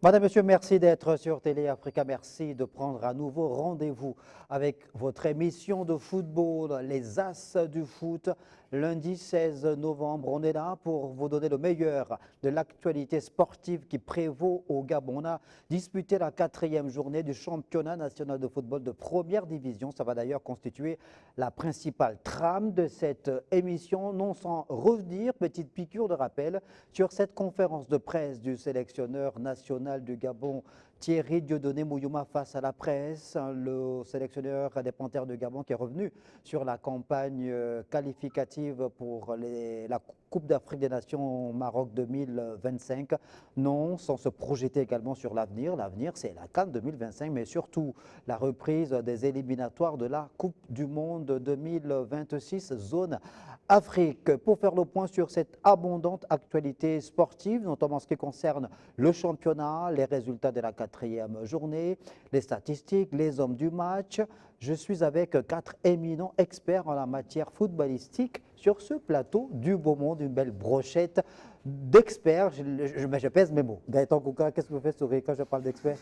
Madame, Monsieur, merci d'être sur Télé Africa. Merci de prendre à nouveau rendez-vous avec votre émission de football, les As du foot. Lundi 16 novembre, on est là pour vous donner le meilleur de l'actualité sportive qui prévaut au Gabon. On a disputé la 4e journée du championnat national de football de première division. Ça va d'ailleurs constituer la principale trame de cette émission. Non sans revenir, petite piqûre de rappel, sur cette conférence de presse du sélectionneur national du Gabon, Thierry Dieudonné Mouyouma, face à la presse, le sélectionneur des Panthères de Gabon qui est revenu sur la campagne qualificative pour la Coupe d'Afrique des Nations au Maroc 2025. Non, sans se projeter également sur l'avenir. L'avenir, c'est la CAN 2025, mais surtout la reprise des éliminatoires de la Coupe du Monde 2026, zone Afrique. Pour faire le point sur cette abondante actualité sportive, notamment en ce qui concerne le championnat, les résultats de la 4e journée, les statistiques, les hommes du match, je suis avec 4 éminents experts en la matière footballistique sur ce plateau du beau monde, une belle brochette d'experts. Je pèse mes mots. Gaëtan Kouka, qu'est-ce que vous faites sourire quand je parle d'experts?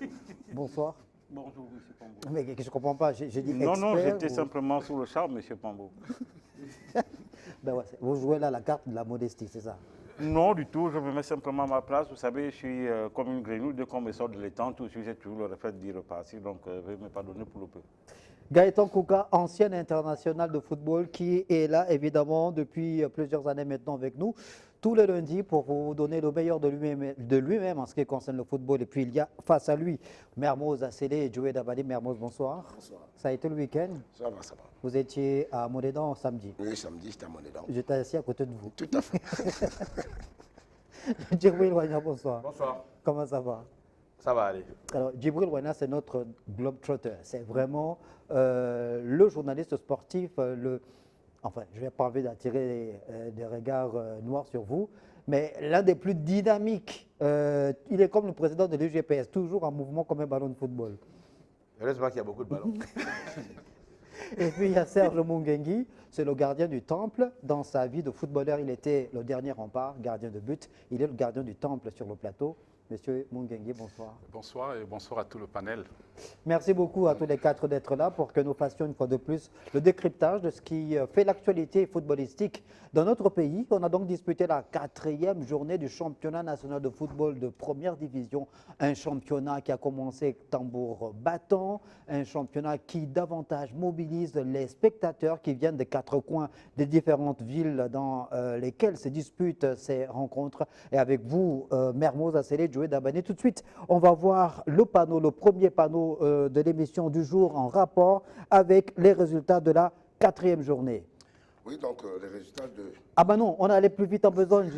Bonsoir. Bonjour, M. Pambo. Mais je ne comprends pas, j'ai dit Non, expert. non, j'étais simplement sous le charme, M. Pambo. Ben ouais, vous jouez là la carte de la modestie, c'est ça? Non, du tout, je me mets simplement à ma place. Vous savez, je suis comme une grenouille, dès qu'on me sort de l'étang, tout de suite, j'ai toujours le réflexe d'y repartir, donc veuillez me pardonner pour le peu. Gaëtan Kouka, ancien international de football, qui est là évidemment depuis plusieurs années maintenant avec nous, tous les lundis pour vous donner le meilleur de lui-même en ce qui concerne le football. Et puis il y a face à lui Mermoz Assele et Joey Dabali. Mermoz, bonsoir. Bonsoir. Ça a été le week-end? Ça va, ça va. Vous étiez à Monédan samedi? Oui, samedi, j'étais à Monédan. J'étais assis à côté de vous. Tout à fait. Djibril Wania, bonsoir. Bonsoir. Comment ça va? Ça va aller. Alors, Djibril Wania, c'est notre globetrotter. C'est vraiment le journaliste sportif, enfin, je n'ai pas envie d'attirer des regards noirs sur vous, mais l'un des plus dynamiques. Il est comme le président de l'UGPS, toujours en mouvement comme un ballon de football. Heureusement qu'il y a beaucoup de ballons. Et puis il y a Serge Mungengui, c'est le gardien du temple. Dans sa vie de footballeur, il était le dernier rempart, gardien de but. Il est le gardien du temple sur le plateau. Monsieur Mungengui, bonsoir. Bonsoir et bonsoir à tout le panel. Merci beaucoup à tous les 4 d'être là pour que nous fassions une fois de plus le décryptage de ce qui fait l'actualité footballistique dans notre pays. On a donc disputé la 4e journée du championnat national de football de première division. Un championnat qui a commencé tambour battant, un championnat qui davantage mobilise les spectateurs qui viennent des 4 coins des différentes villes dans lesquelles se disputent ces rencontres. Et avec vous, Mermoz Assele, Joey Dabali, tout de suite, on va voir le panneau, le premier panneau de l'émission du jour en rapport avec les résultats de la 4e journée. Oui, donc les résultats de... Ah ben non, on allait plus vite en besogne.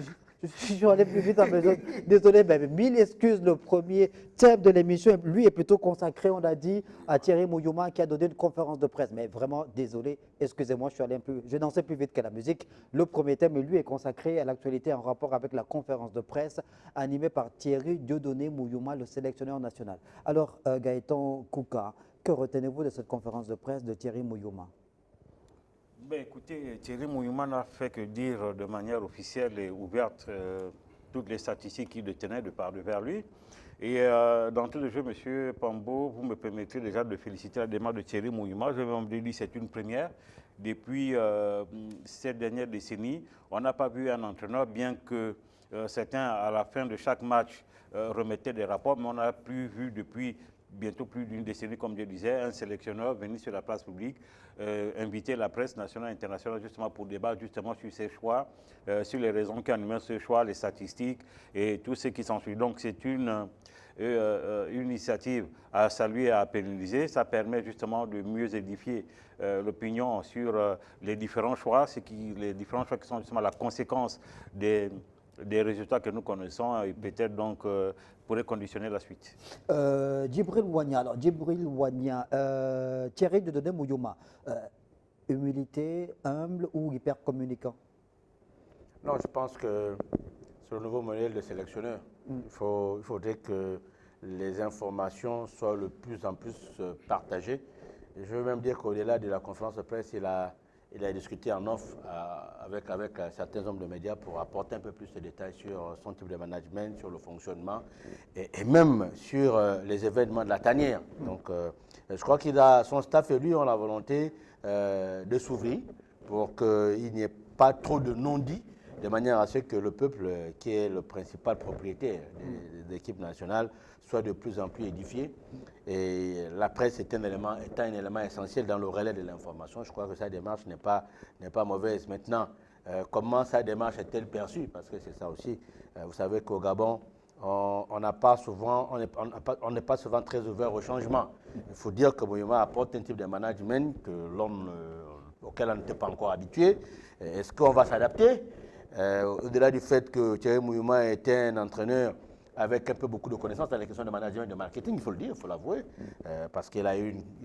Je suis allé plus vite en besogne. Désolé, mais mille excuses. Le premier thème de l'émission, lui, est plutôt consacré, on l'a dit, à Thierry Mouyouma qui a donné une conférence de presse. Mais vraiment, désolé, excusez-moi, je dansais plus vite que la musique. Le premier thème, lui, est consacré à l'actualité en rapport avec la conférence de presse animée par Thierry Dieudonné Mouyouma, le sélectionneur national. Alors, Gaëtan Kouka, que retenez-vous de cette conférence de presse de Thierry Mouyouma? Ben, écoutez, Thierry Mouyouma n'a fait que dire de manière officielle et ouverte toutes les statistiques qu'il détenait de par devers lui. Et dans tout le jeu, M. Pambo, vous me permettrez déjà de féliciter la démarche de Thierry Mouyouma. Je vais même dire que c'est une première. Depuis cette dernière décennie, on n'a pas vu un entraîneur, bien que certains, à la fin de chaque match, remettaient des rapports, mais on n'a plus vu depuis bientôt plus d'une décennie, comme je disais, un sélectionneur venir sur la place publique, inviter la presse nationale et internationale justement pour débattre justement sur ses choix, sur les raisons qui animent ce choix, les statistiques et tout ce qui s'ensuit. Donc c'est une initiative à saluer et à pérenniser. Ça permet justement de mieux édifier l'opinion sur les différents choix, les différents choix qui sont justement la conséquence des résultats que nous connaissons et peut-être donc pourrait conditionner la suite. Djibril Wania, alors Djibril Wania, Thierry Dieudonné Mouyouma, humilité, humble ou hyper communicant? Non, je pense que c'est le nouveau modèle de sélectionneur. Il faudrait que les informations soient de plus en plus partagées. Et je veux même dire qu'au-delà de la conférence de presse, il a il a discuté en off avec certains hommes de médias pour apporter un peu plus de détails sur son type de management, sur le fonctionnement et même sur les événements de la tanière. Donc, je crois son staff et lui ont la volonté de s'ouvrir pour qu'il n'y ait pas trop de non-dits, de manière à ce que le peuple, qui est le principal propriétaire de l'équipe nationale, soit de plus en plus édifié. Et la presse étant un élément essentiel dans le relais de l'information. Je crois que sa démarche n'est pas mauvaise. Maintenant, comment sa démarche est-elle perçue? Parce que c'est ça aussi. Vous savez qu'au Gabon, on n'est pas souvent très ouvert au changement. Il faut dire que Mouyuma apporte un type de management auquel on n'était pas encore habitué. Est-ce qu'on va s'adapter? Au-delà du fait que Thierry Mouyuma était un entraîneur avec un peu beaucoup de connaissances dans les questions de management et de marketing, il faut le dire, il faut l'avouer, parce qu'il a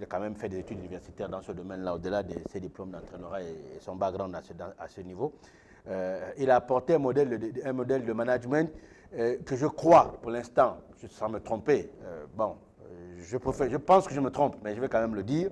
quand même fait des études universitaires dans ce domaine-là, au-delà de ses diplômes d'entraîneur et son background à ce niveau. Il a apporté un modèle de management que je crois, pour l'instant, sans me tromper, je pense que je me trompe, mais je vais quand même le dire,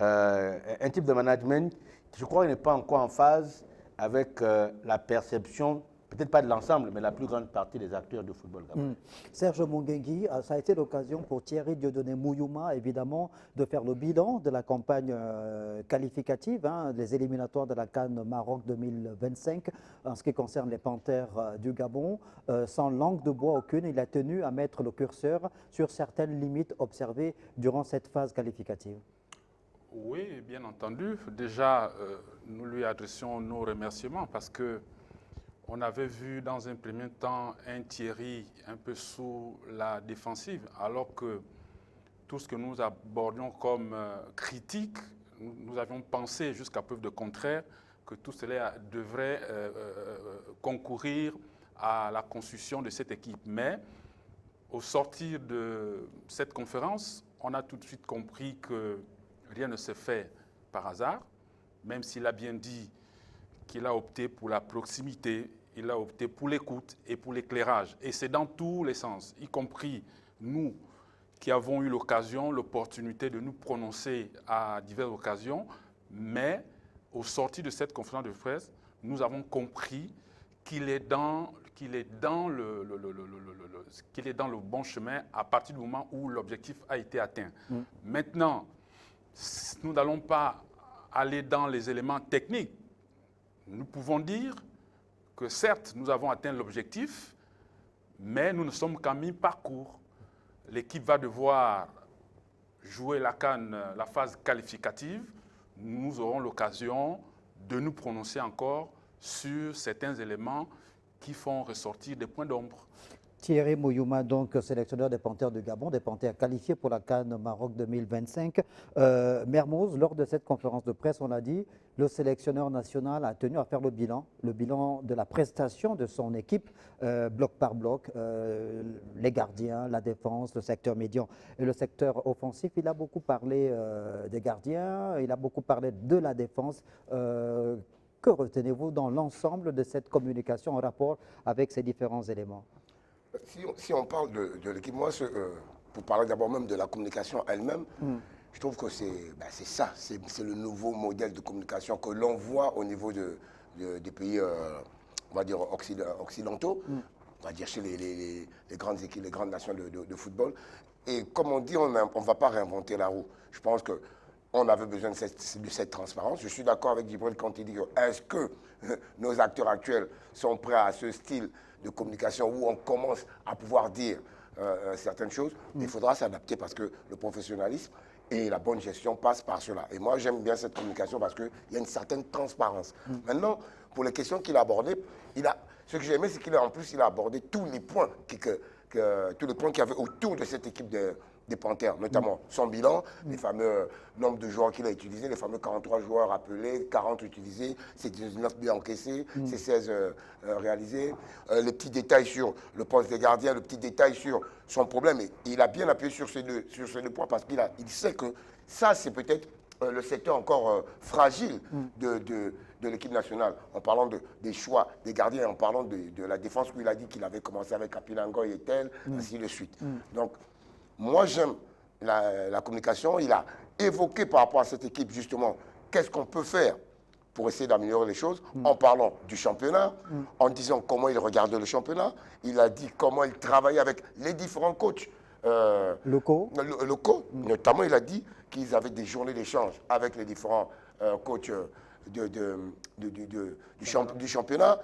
un type de management qui, je crois, n'est pas encore en phase avec la perception, peut-être pas de l'ensemble, mais la plus grande partie des acteurs du football gabonais. Serge Monguengui, ça a été l'occasion pour Thierry Dieudonné Mouyuma, évidemment, de faire le bilan de la campagne qualificative, des éliminatoires de la CAN Maroc 2025, en ce qui concerne les Panthères du Gabon. Sans langue de bois aucune, il a tenu à mettre le curseur sur certaines limites observées durant cette phase qualificative. Oui, bien entendu. Déjà, nous lui adressions nos remerciements parce que on avait vu dans un premier temps un Thierry un peu sous la défensive, alors que tout ce que nous abordions comme critique, nous avions pensé jusqu'à preuve de contraire que tout cela devrait concourir à la construction de cette équipe. Mais au sortir de cette conférence, on a tout de suite compris que rien ne s'est fait par hasard, même s'il a bien dit qu'il a opté pour la proximité, il a opté pour l'écoute et pour l'éclairage. Et c'est dans tous les sens, y compris nous qui avons eu l'opportunité de nous prononcer à diverses occasions, mais au sortir de cette conférence de presse, nous avons compris qu'il est dans le bon chemin à partir du moment où l'objectif a été atteint. Maintenant, nous n'allons pas aller dans les éléments techniques. Nous pouvons dire que certes, nous avons atteint l'objectif, mais nous ne sommes qu'à mi-parcours. L'équipe va devoir jouer la CAN, la phase qualificative. Nous aurons l'occasion de nous prononcer encore sur certains éléments qui font ressortir des points d'ombre. Thierry Mouyuma, donc sélectionneur des Panthères du Gabon, des Panthères qualifiés pour la CAN Maroc 2025. Mermoz, lors de cette conférence de presse, on a dit le sélectionneur national a tenu à faire le bilan de la prestation de son équipe, bloc par bloc, les gardiens, la défense, le secteur médian et le secteur offensif. Il a beaucoup parlé des gardiens, il a beaucoup parlé de la défense. Que retenez-vous dans l'ensemble de cette communication en rapport avec ces différents éléments? Si on parle de l'équipe, moi, pour parler d'abord même de la communication elle-même, je trouve que c'est ça, c'est le nouveau modèle de communication que l'on voit au niveau des pays, on va dire, occidentaux, on va dire chez les grandes équipes, les grandes nations de football. Et comme on dit, on ne va pas réinventer la roue. Je pense qu'on avait besoin de cette transparence. Je suis d'accord avec Djibril quand il dit est-ce que nos acteurs actuels sont prêts à ce style de communication où on commence à pouvoir dire certaines choses. Il faudra s'adapter parce que le professionnalisme et la bonne gestion passent par cela. Et moi, j'aime bien cette communication parce qu'il y a une certaine transparence. Maintenant, pour les questions qu'il a abordées, ce que j'ai aimé, c'est qu'il a abordé tous les points qu'il y avait autour de cette équipe des Panthères, notamment son bilan, les fameux nombres de joueurs qu'il a utilisés, les fameux 43 joueurs appelés, 40 utilisés, c'est 19 buts encaissés, c'est 16 réalisés, les petits détails sur le poste des gardiens, le petit détail sur son problème. Et il a bien appuyé sur ces deux points parce qu'il sait que ça, c'est peut-être le secteur encore fragile de l'équipe nationale, en parlant des choix des gardiens, en parlant de la défense, où il a dit qu'il avait commencé avec Kapilangoy et tel, ainsi de suite. Donc, moi, j'aime la communication. Il a évoqué par rapport à cette équipe, justement, qu'est-ce qu'on peut faire pour essayer d'améliorer les choses, en parlant du championnat, en disant comment il regardait le championnat. Il a dit comment il travaillait avec les différents coachs locaux. locaux. Notamment, il a dit qu'ils avaient des journées d'échange avec les différents coachs du championnat.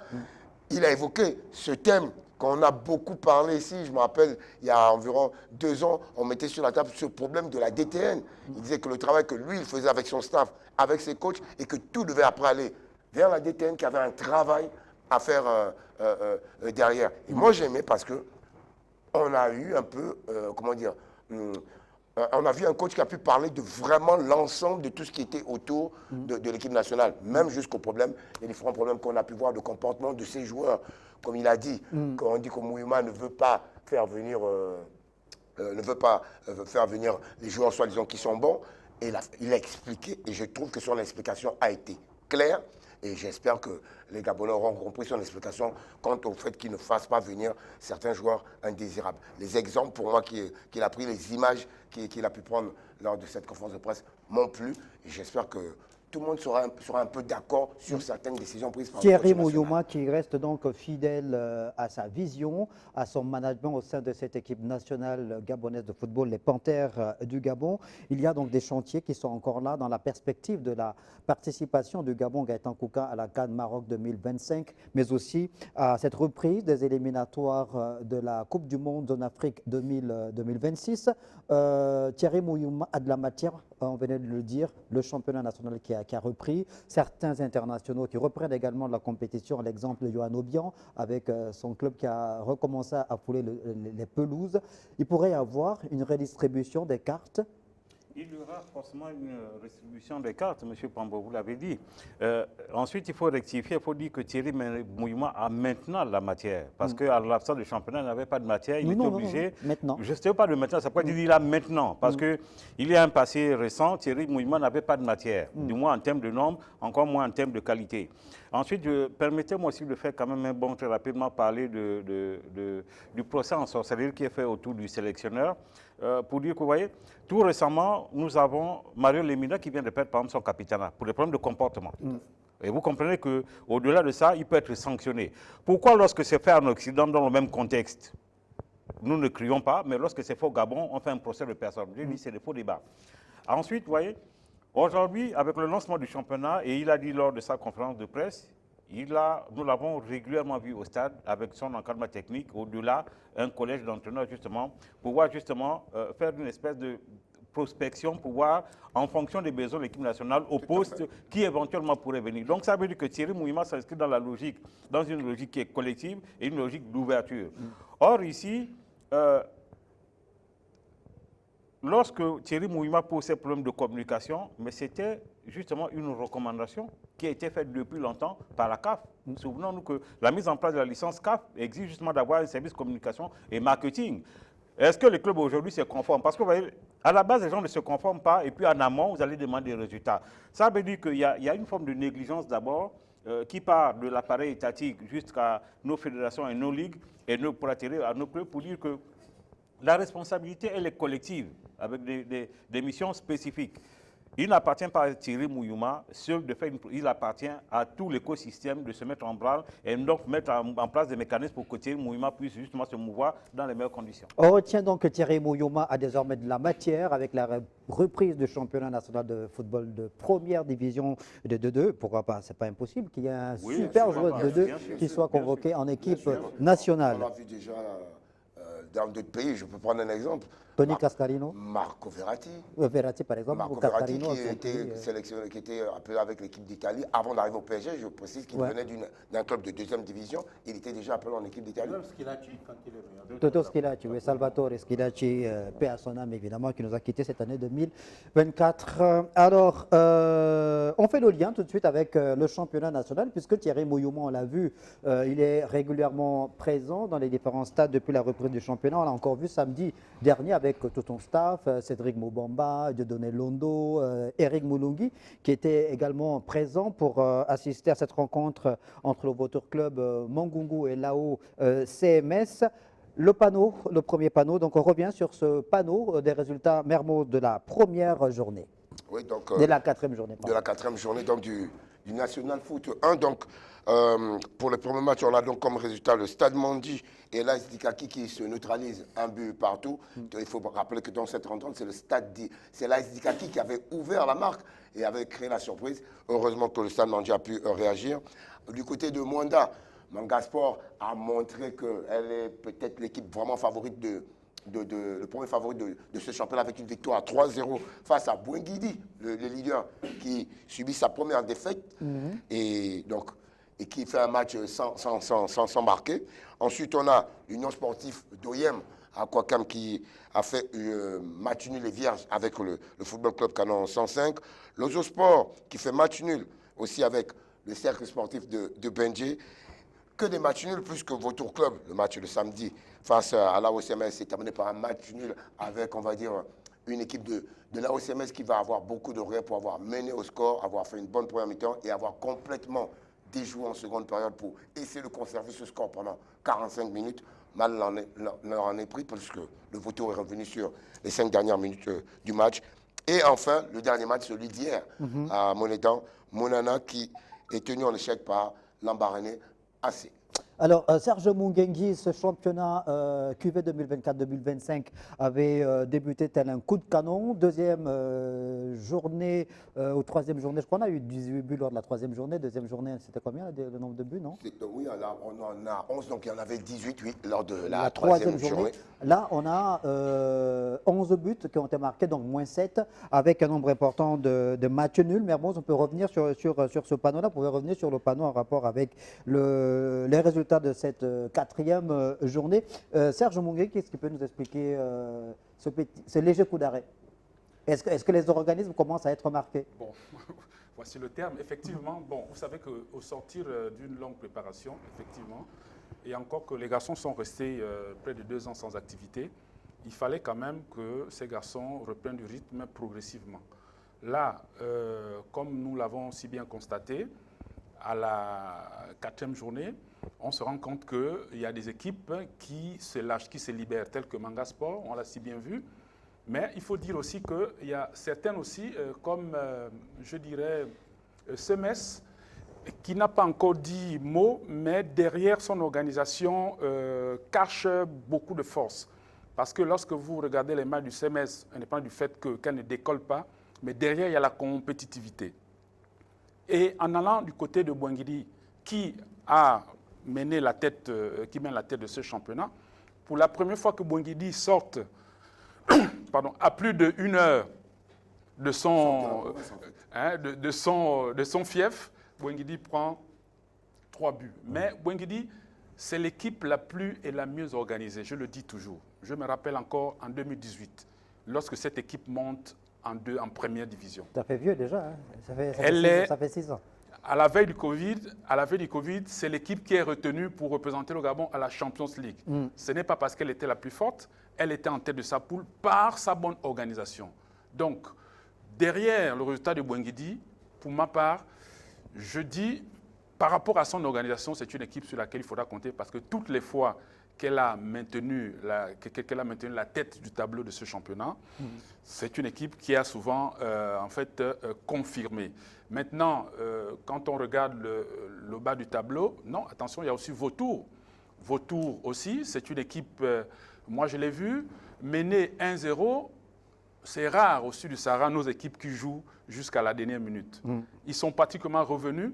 Il a évoqué ce thème qu'on a beaucoup parlé ici. Je me rappelle, il y a environ 2 ans, on mettait sur la table ce problème de la DTN. Il disait que le travail que lui, il faisait avec son staff, avec ses coachs, et que tout devait après aller vers la DTN, qui avait un travail à faire derrière. Et moi, j'aimais parce que on a eu un peu, comment dire, on a vu un coach qui a pu parler de vraiment l'ensemble de tout ce qui était autour de l'équipe nationale, même jusqu'aux problèmes, les différents problèmes qu'on a pu voir de comportement de ces joueurs. Comme il a dit, quand on dit que Mouyouma ne veut pas faire venir, les joueurs soi-disant qui sont bons, et il a expliqué, et je trouve que son explication a été claire. Et j'espère que les Gabonais auront compris son explication quant au fait qu'il ne fasse pas venir certains joueurs indésirables. Les exemples, pour moi, qu'il a pris, les images qu'il a pu prendre lors de cette conférence de presse m'ont plu. Et j'espère que tout le monde sera un peu d'accord sur certaines décisions prises par Thierry le coach national. Mouyouma qui reste donc fidèle à sa vision, à son management au sein de cette équipe nationale gabonaise de football, les Panthères du Gabon. Il y a donc des chantiers qui sont encore là dans la perspective de la participation du Gabon Gaëtan Kouka à la CAN Maroc 2025, mais aussi à cette reprise des éliminatoires de la Coupe du Monde en Afrique 2026. Thierry Mouyouma a de la matière, on venait de le dire, le championnat national qui a repris, certains internationaux qui reprennent également la compétition, l'exemple de Yohan Obiang avec son club qui a recommencé à fouler les pelouses. Il pourrait y avoir une redistribution des cartes. Il y aura forcément une distribution des cartes, M. Pambo, vous l'avez dit. Ensuite, il faut rectifier, il faut dire que Thierry Mouyouma a maintenant la matière. Parce qu'à l'absence du championnat, il n'avait pas de matière, il était obligé. Maintenant. Je ne sais pas de maintenant, c'est pourquoi il dit là maintenant. Parce qu'il y a un passé récent, Thierry Mouyouma n'avait pas de matière, du moins en termes de nombre, encore moins en termes de qualité. Ensuite, permettez-moi aussi de faire quand même un bon, très rapidement, parler du procès en sorcellerie qui est fait autour du sélectionneur. Pour dire que, vous voyez, tout récemment, nous avons Mario Lemina qui vient de perdre, par exemple, son capitanat pour des problèmes de comportement. Et vous comprenez qu'au-delà de ça, il peut être sanctionné. Pourquoi, lorsque c'est fait en Occident, dans le même contexte, nous ne crions pas, mais lorsque c'est fait au Gabon, on fait un procès de personne. Je dis, c'est des faux débats. Ensuite, vous voyez, aujourd'hui, avec le lancement du championnat, et il a dit lors de sa conférence de presse, nous l'avons régulièrement vu au stade avec son encadrement technique, au-delà, un collège d'entraîneurs justement, pour pouvoir justement faire une espèce de prospection, pour voir en fonction des besoins de l'équipe nationale au poste qui éventuellement pourrait venir. Donc ça veut dire que Thierry Mouyouma s'inscrit dans une logique qui est collective et une logique d'ouverture. Or ici, lorsque Thierry Mouyouma pose ses problèmes de communication, mais c'était justement une recommandation qui a été faite depuis longtemps par la CAF. Souvenons-nous que la mise en place de la licence CAF exige justement d'avoir un service communication et marketing. Est-ce que les clubs aujourd'hui se conforment? Parce que vous voyez, à la base, les gens ne se conforment pas et puis en amont, vous allez demander des résultats. Ça veut dire qu'il y a une forme de négligence d'abord qui part de l'appareil étatique jusqu'à nos fédérations et nos ligues et pour attirer à nos clubs pour dire que la responsabilité, elle est collective, avec des missions spécifiques. Il n'appartient pas à Thierry Mouyouma seul de faire il appartient à tout l'écosystème de se mettre en branle et donc mettre en place des mécanismes pour que Thierry Mouyouma puisse justement se mouvoir dans les meilleures conditions. On retient donc que Thierry Mouyouma a désormais de la matière avec la reprise du championnat national de football de première division de 2-2. Pourquoi pas? C'est pas impossible qu'il y ait un super joueur de 2-2 qui soit convoqué en équipe nationale. On l'a vu déjà dans d'autres pays. Je peux prendre un exemple. Tony Cascarino, Marco Verratti. Verratti par exemple, Marco ou Verratti Cascarino qui était sélectionné, qui était appelé avec l'équipe d'Italie avant d'arriver au PSG. Je précise qu'il venait d'un club de deuxième division. Il était déjà appelé en équipe d'Italie. Même Schilacci, quand il est venu. Toto Schilacci, oui, Salvatore Schilacci, paix à son âme évidemment, qui nous a quittés cette année 2024. Alors, on fait le lien tout de suite avec le championnat national, puisque Thierry Mouyouma, on l'a vu, il est régulièrement présent dans les différents stades depuis la reprise du championnat. On l'a encore vu samedi dernier avec tout son staff, Cédric Moubamba, Dieudonné Londo, Eric Moulungi, qui était également présent pour assister à cette rencontre entre le Voter Club Mangungu et Lao CMS. Le panneau, le premier panneau, donc on revient sur ce panneau des résultats Mermoz de la première journée. Oui, donc, de la quatrième journée. De la quatrième journée donc, du du National Foot 1. Donc, pour le premier match, on a donc comme résultat le Stade Mandi et l'AS Dikaki qui se neutralisent un but partout. Il faut rappeler que dans cette rencontre, c'est l'AS Dikaki qui avait ouvert la marque et avait créé la surprise. Heureusement que le Stade Mandi a pu réagir. Du côté de Mwanda, Mangasport a montré qu'elle est peut-être l'équipe vraiment favorite le premier favori de ce championnat avec une victoire à 3-0 face à Bouenguidi, le leader qui subit sa première défaite et qui fait un match sans marquer. Ensuite, on a l'Union sportive d'Oyem à Kouakam qui a fait match nul et vierge avec le Football Club Canon 105. L'Ozosport qui fait match nul aussi avec le cercle sportif de Benji. Que des matchs nuls plus que Vautour Club. Le match de samedi face à l'AOCMS s'est terminé par un match nul avec, on va dire, une équipe de l'AOCMS qui va avoir beaucoup de regrets pour avoir mené au score, avoir fait une bonne première mi-temps et avoir complètement déjoué en seconde période pour essayer de conserver ce score pendant 45 minutes. Mal leur en est pris parce que le Vautour est revenu sur les 5 dernières minutes du match. Et enfin, le dernier match, celui d'hier, à Monétan, Monana qui est tenu en échec par l'Ambaréné AC. Alors, Serge Moungengi, ce championnat QV 2024-2025 avait débuté tel un coup de canon. Deuxième journée, ou troisième journée, je crois qu'on a eu 18 buts lors de la troisième journée. Deuxième journée, c'était combien le nombre de buts, non? Oui, on en a 11, donc il y en avait 18 lors de la troisième journée. Là, on a 11 buts qui ont été marqués, donc moins 7, avec un nombre important de matchs nuls. Mais bon, on peut revenir sur ce panneau-là. Vous pouvez revenir sur le panneau en rapport avec les résultats de cette quatrième journée. Serge Moungengi, qu'est-ce qu'il peut nous expliquer ce léger coup d'arrêt? Est-ce que les organismes commencent à être marqués? Bon, voici le terme. Effectivement, bon, vous savez qu'au sortir d'une longue préparation, effectivement, et encore que les garçons sont restés près de 2 ans sans activité, il fallait quand même que ces garçons reprennent du rythme progressivement. Là, comme nous l'avons si bien constaté, à la 4e journée, on se rend compte qu'il y a des équipes qui se lâchent, qui se libèrent, telles que Mangasport, on l'a si bien vu. Mais il faut dire aussi qu'il y a certaines aussi, comme je dirais Semes, qui n'a pas encore dit mot, mais derrière son organisation cache beaucoup de force. Parce que lorsque vous regardez les matchs du Semes, indépendamment du fait qu'elle ne décolle pas, mais derrière il y a la compétitivité. Et en allant du côté de Bouenguidi, qui mène la tête de ce championnat, pour la première fois que Bouenguidi sorte à plus d'1 heure de son fief, Bouenguidi prend 3 buts. Mais Bouenguidi, c'est l'équipe la plus et la mieux organisée, je le dis toujours. Je me rappelle encore en 2018, lorsque cette équipe monte en première division. Ça fait vieux déjà, hein. Ça fait 6 ans. À la veille du Covid, c'est l'équipe qui est retenue pour représenter le Gabon à la Champions League. Ce n'est pas parce qu'elle était la plus forte, elle était en tête de sa poule par sa bonne organisation. Donc, derrière le résultat de Bouenguidi, pour ma part, je dis, par rapport à son organisation, c'est une équipe sur laquelle il faudra compter parce que toutes les fois qu'elle a maintenu la tête du tableau de ce championnat, c'est une équipe qui a souvent confirmé. Maintenant, quand on regarde le bas du tableau, non, attention, il y a aussi Vautour. Vautour aussi, c'est une équipe, moi je l'ai vu, menée 1-0. C'est rare au sud du Sahara, nos équipes qui jouent jusqu'à la dernière minute. Ils sont pratiquement revenus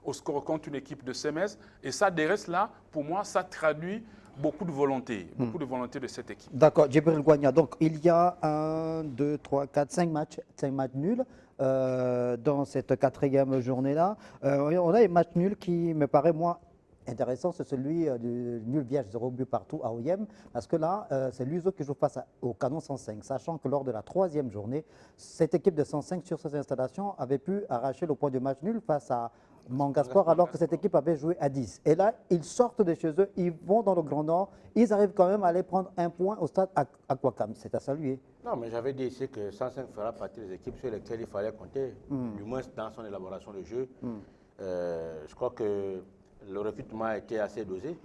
au score contre une équipe de Semes. Et ça, derrière cela, pour moi, ça traduit beaucoup de volonté de cette équipe. D'accord, Djibril Gouagna. Donc, il y a 1, 2, 3, 4, 5 matchs nuls dans cette quatrième journée-là. On a un match nul qui me paraît, moi, intéressant, c'est celui du nul vierge 0 but partout à OIM, parce que là, c'est l'USO qui joue face au Canon 105, sachant que lors de la troisième journée, cette équipe de 105 sur ces installations avait pu arracher le point de match nul face à Mangasport, alors que cette équipe avait joué à 10. Et là, ils sortent de chez eux, ils vont dans le Grand Nord, ils arrivent quand même à aller prendre un point au stade Aquacam. C'est à saluer. Non, mais j'avais dit ici que 105 fera partie des équipes sur lesquelles il fallait compter, du moins dans son élaboration de jeu. Je crois que le recrutement a été assez dosé.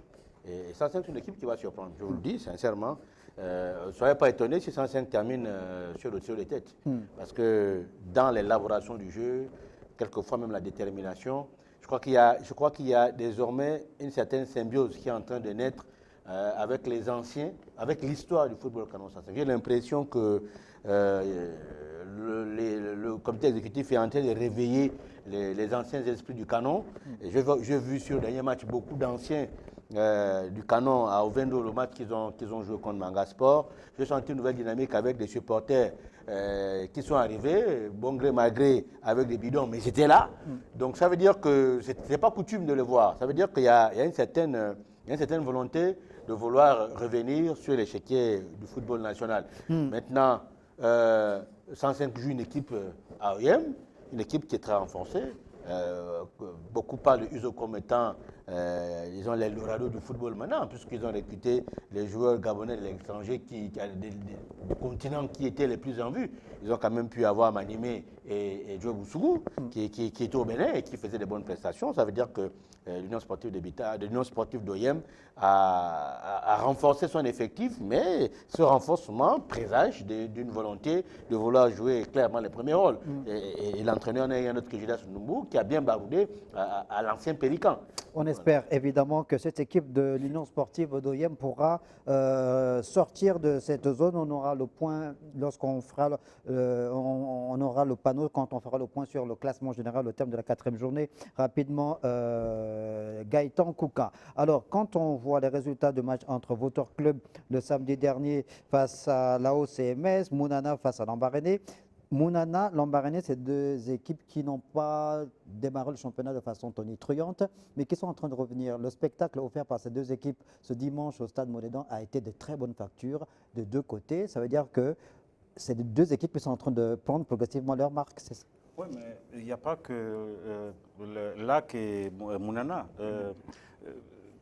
Et 105, c'est une équipe qui va surprendre. Je vous le dis sincèrement. Ne soyez pas étonnés si 105 termine sur le dessus des têtes. Parce que dans l'élaboration du jeu, quelquefois même la détermination. Je crois qu'il y a désormais une certaine symbiose qui est en train de naître avec les anciens, avec l'histoire du football canon-sensé. J'ai l'impression que le comité exécutif est en train de réveiller les anciens esprits du canon. J'ai vu sur le dernier match beaucoup d'anciens du canon à Ovendo, le match qu'ils ont joué contre Manga Sport. J'ai senti une nouvelle dynamique avec des supporters qui sont arrivés, bon gré mal gré, avec des bidons, mais j'étais là. Donc ça veut dire que ce n'est pas coutume de le voir. Ça veut dire qu'il y a une certaine volonté de vouloir revenir sur l'échiquier du football national. Maintenant, 105 joue une équipe AOM, une équipe qui est très renforcée. Beaucoup parlent de Uzo comme étant, disons, les Dorado du football maintenant, puisqu'ils ont recruté les joueurs gabonais de l'étranger du continent qui étaient les plus en vue. Ils ont quand même pu avoir Manimé et Joe Boussougou, qui étaient au Bénin et qui faisaient de bonnes prestations. Ça veut dire que l'Union sportive d'OIM a renforcé son effectif, mais ce renforcement présage d'une volonté de vouloir jouer clairement les premiers rôles. Et l'entraîneur n'est rien d'autre que Judas Numbu, qui a bien baroudé à l'ancien Pélican. On espère évidemment que cette équipe de l'Union sportive d'OIM pourra sortir de cette zone. On aura le point lorsqu'on fera, on aura le panneau quand on fera le point sur le classement général au terme de la 4e journée. Rapidement, Gaëtan Kouka. Alors, quand on voit les résultats du match entre Votor Club le samedi dernier face à l'AOCMS, Mounana face à Lambaréné, Mounana, Lambaréné, c'est deux équipes qui n'ont pas démarré le championnat de façon tonitruante, mais qui sont en train de revenir. Le spectacle offert par ces deux équipes ce dimanche au stade Monédan a été de très bonne facture de deux côtés. Ça veut dire que ces deux équipes sont en train de prendre progressivement leur marque. Oui, mais il n'y a pas que le LAC et Mounana.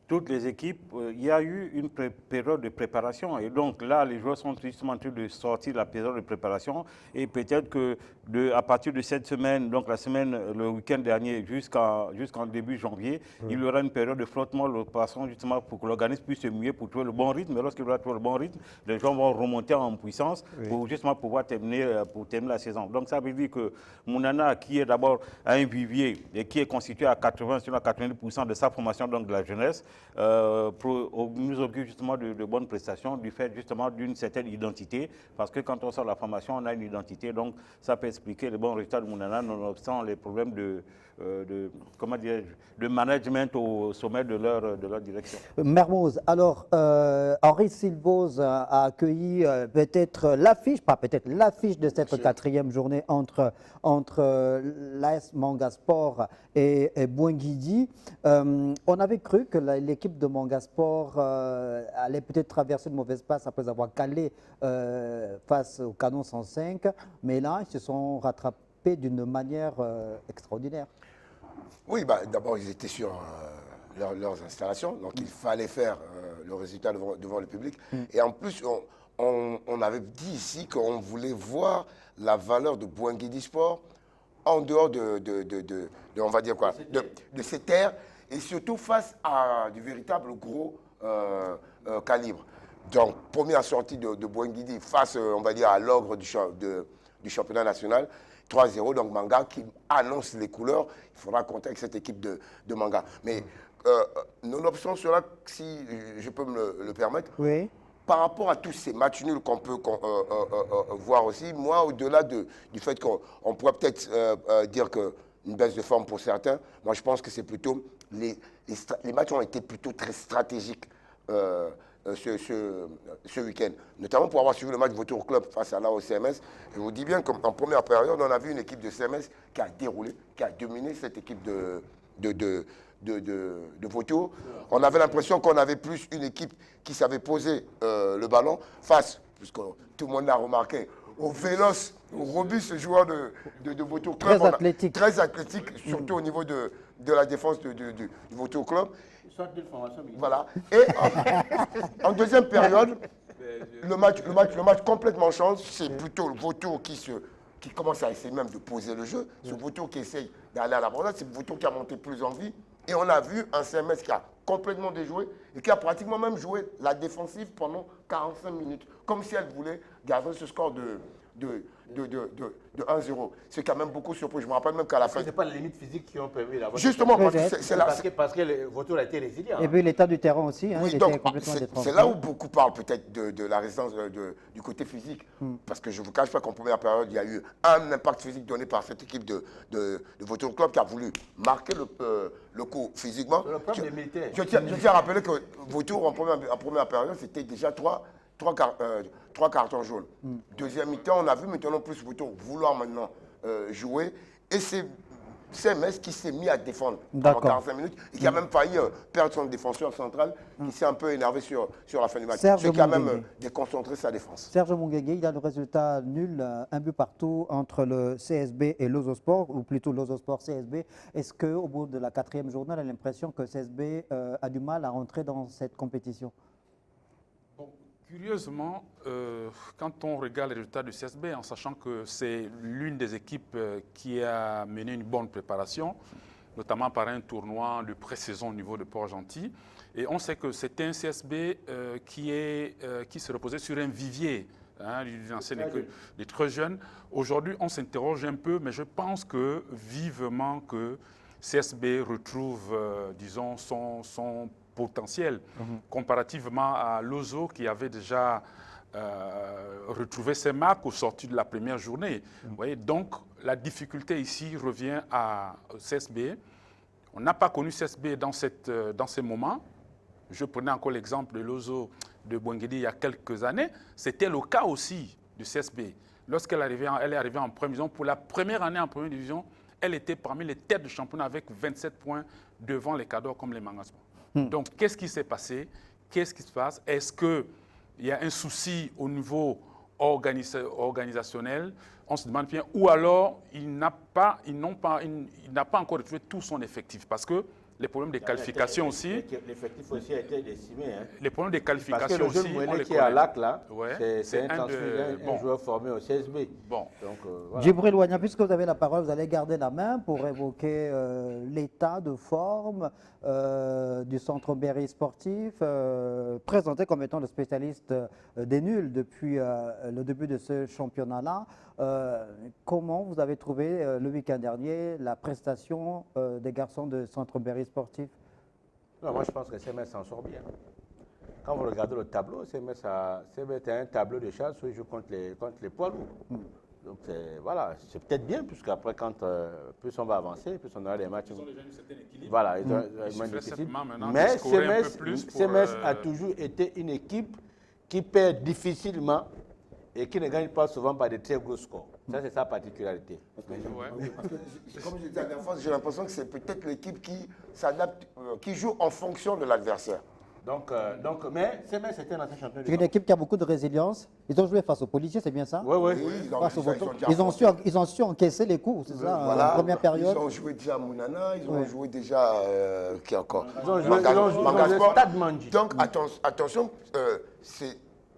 Toutes les équipes, il y a eu une période de préparation. Et donc là, les joueurs sont justement en train de sortir de la période de préparation. Et peut-être qu'à partir de cette semaine, donc la semaine, le week-end dernier, jusqu'en début janvier, il y aura une période de flottement, de façon justement pour que l'organisme puisse se mouiller pour trouver le bon rythme. Et lorsqu'il va trouver le bon rythme, les gens vont remonter en puissance pour justement pouvoir terminer la saison. Donc ça veut dire que Mounana, qui est d'abord un vivier et qui est constitué à 80, sinon à 90% de sa formation, donc de la jeunesse, nous augure justement de bonnes prestations du fait justement d'une certaine identité, parce que quand on sort de la formation, on a une identité, donc ça peut expliquer les bons résultats de Mounana, nonobstant les problèmes de management au sommet de leur direction. Mermoz, alors Henri Silvoz a accueilli peut-être l'affiche, pas peut-être l'affiche de cette 4e journée entre l'AS Manga Sport et Boinguidi. On avait cru que l'équipe de Manga Sport allait peut-être traverser une mauvaise passe après avoir calé face au Canon 105, mais là, ils se sont rattrapés d'une manière extraordinaire. Oui, d'abord, ils étaient sur leurs installations, donc il fallait faire le résultat devant le public. Et en plus, on avait dit ici qu'on voulait voir la valeur de Boinguidi Sport en dehors on va dire quoi, de ces terres, et surtout face à du véritable gros calibre. Donc, première sortie de Boinguidi face, on va dire, à l'ogre du championnat national. 3-0, donc Manga qui annonce les couleurs. Il faudra compter avec cette équipe de Manga. Mais nonobstant cela, si je peux me le permettre, oui. Par rapport à tous ces matchs nuls qu'on peut voir aussi, moi, au-delà du fait qu'on pourrait peut-être dire qu'une baisse de forme pour certains, moi je pense que c'est plutôt les matchs ont été plutôt très stratégiques ce week-end, notamment pour avoir suivi le match Votor Club face à l'AOCMS. Je vous dis bien qu'en première période, on a vu une équipe de CMS qui a déroulé, qui a dominé cette équipe de Votor. On avait l'impression qu'on avait plus une équipe qui savait poser le ballon face, puisque tout le monde l'a remarqué, au véloce, au robuste joueur de Votor Club. Très athlétique. Très athlétique, surtout au niveau de la défense du Votor Club. Voilà. Et en deuxième période, le match complètement change. C'est plutôt le Votor qui commence à essayer même de poser le jeu. C'est le Votor qui essaye d'aller à l'abordage. C'est le Votor qui a monté plus en vie. Et on a vu un CMS qui a complètement déjoué et qui a pratiquement même joué la défensive pendant 45 minutes. Comme si elle voulait garder ce score de de 1-0. C'est quand même beaucoup surpris. Je me rappelle même qu'à la fin... Ce n'est pas les limites physiques qui ont permis d'avoir... Justement, parce que c'est là... Parce que le vautour a été résilient. Et puis l'état du terrain aussi, hein, Oui, il donc, était complètement détrempé. c'est là où beaucoup parlent peut-être de la résistance du côté physique. Parce que je ne vous cache pas qu'en première période, il y a eu un impact physique donné par cette équipe de Vautour Club qui a voulu marquer le coup physiquement. Le problème des militaires. Je tiens à rappeler que Vautour, en première période, c'était déjà trois cartons jaunes. Deuxième mi-temps, on a vu maintenant plus Vautour vouloir maintenant jouer. Et c'est CMS qui s'est mis à défendre pendant 45 minutes et qui a même failli perdre son défenseur central qui s'est un peu énervé sur la fin du match. Serge Ce qui a même Monguengue. déconcentré sa défense. Serge Monguengue, il a le résultat nul, un but partout entre le CSB et l'Ozosport, ou plutôt l'Ozosport-CSB. Est-ce qu'au bout de la 4e journée, on a l'impression que CSB a du mal à rentrer dans cette compétition? Bon, curieusement, quand on regarde les résultats du CSB, en sachant que c'est l'une des équipes qui a mené une bonne préparation, notamment par un tournoi de pré-saison au niveau de Port-Gentil, et on sait que c'était un CSB qui se reposait sur un vivier, d'une ancienne école, des très jeunes. Aujourd'hui, on s'interroge un peu, mais je pense que vivement que CSB retrouve, disons, son potentiel, comparativement à Lozo qui avait déjà retrouvé ses marques au sorti de la première journée. Vous voyez, donc, la difficulté ici revient à CSB. On n'a pas connu CSB dans ces moments. Je prenais encore l'exemple de Lozo de Bouengedi il y a quelques années. C'était le cas aussi du CSB. Lorsqu'elle est arrivée en première division, pour la première année en première division, elle était parmi les têtes de championnat avec 27 points devant les cadors comme les Mangasport. Donc, qu'est-ce qui s'est passé? Qu'est-ce qui se passe? Est-ce qu'il y a un souci au niveau organisationnel? On se demande bien. Ou alors, il n'a pas encore retrouvé tout son effectif. Parce que les problèmes de qualification aussi... L'effectif aussi a été décimé. Hein. Les problèmes de qualification aussi, on les connaît. Qui est à Lac, là, ouais, c'est un joueur formé au CSB. Bon. Donc, voilà. Djibril Wagna, puisque vous avez la parole, vous allez garder la main pour évoquer l'état de forme du Centre Berry sportif, présenté comme étant le spécialiste des nuls depuis le début de ce championnat-là. Comment vous avez trouvé le week-end dernier la prestation des garçons de Centre Berry sportif? Non, moi je pense que CMS s'en sort bien. Quand vous regardez le tableau, CMS a un tableau de chasse où il joue contre les poids lourds. Donc voilà, c'est peut-être bien, puisqu'après, plus on va avancer, plus on aura des matchs. Ils ont déjà une certaine équilibre. Voilà, ils ont un équilibre. Mais CMS a toujours été une équipe qui perd difficilement et qui ne gagne pas souvent par de très gros scores. Ça, c'est sa particularité. Comme je disais la dernière fois, j'ai l'impression que c'est peut-être l'équipe qui s'adapte, qui joue en fonction de l'adversaire. Mais CMS c'était un ancien champion. C'est une équipe qui a beaucoup de résilience. Ils ont joué face aux policiers, c'est bien ça? Oui. Ils ont su encaisser les coups, c'est ça, voilà, en première période. Ils ont joué déjà à Mounana, ils ont joué déjà qui encore Ils ont joué Stade Mandji. Donc attention,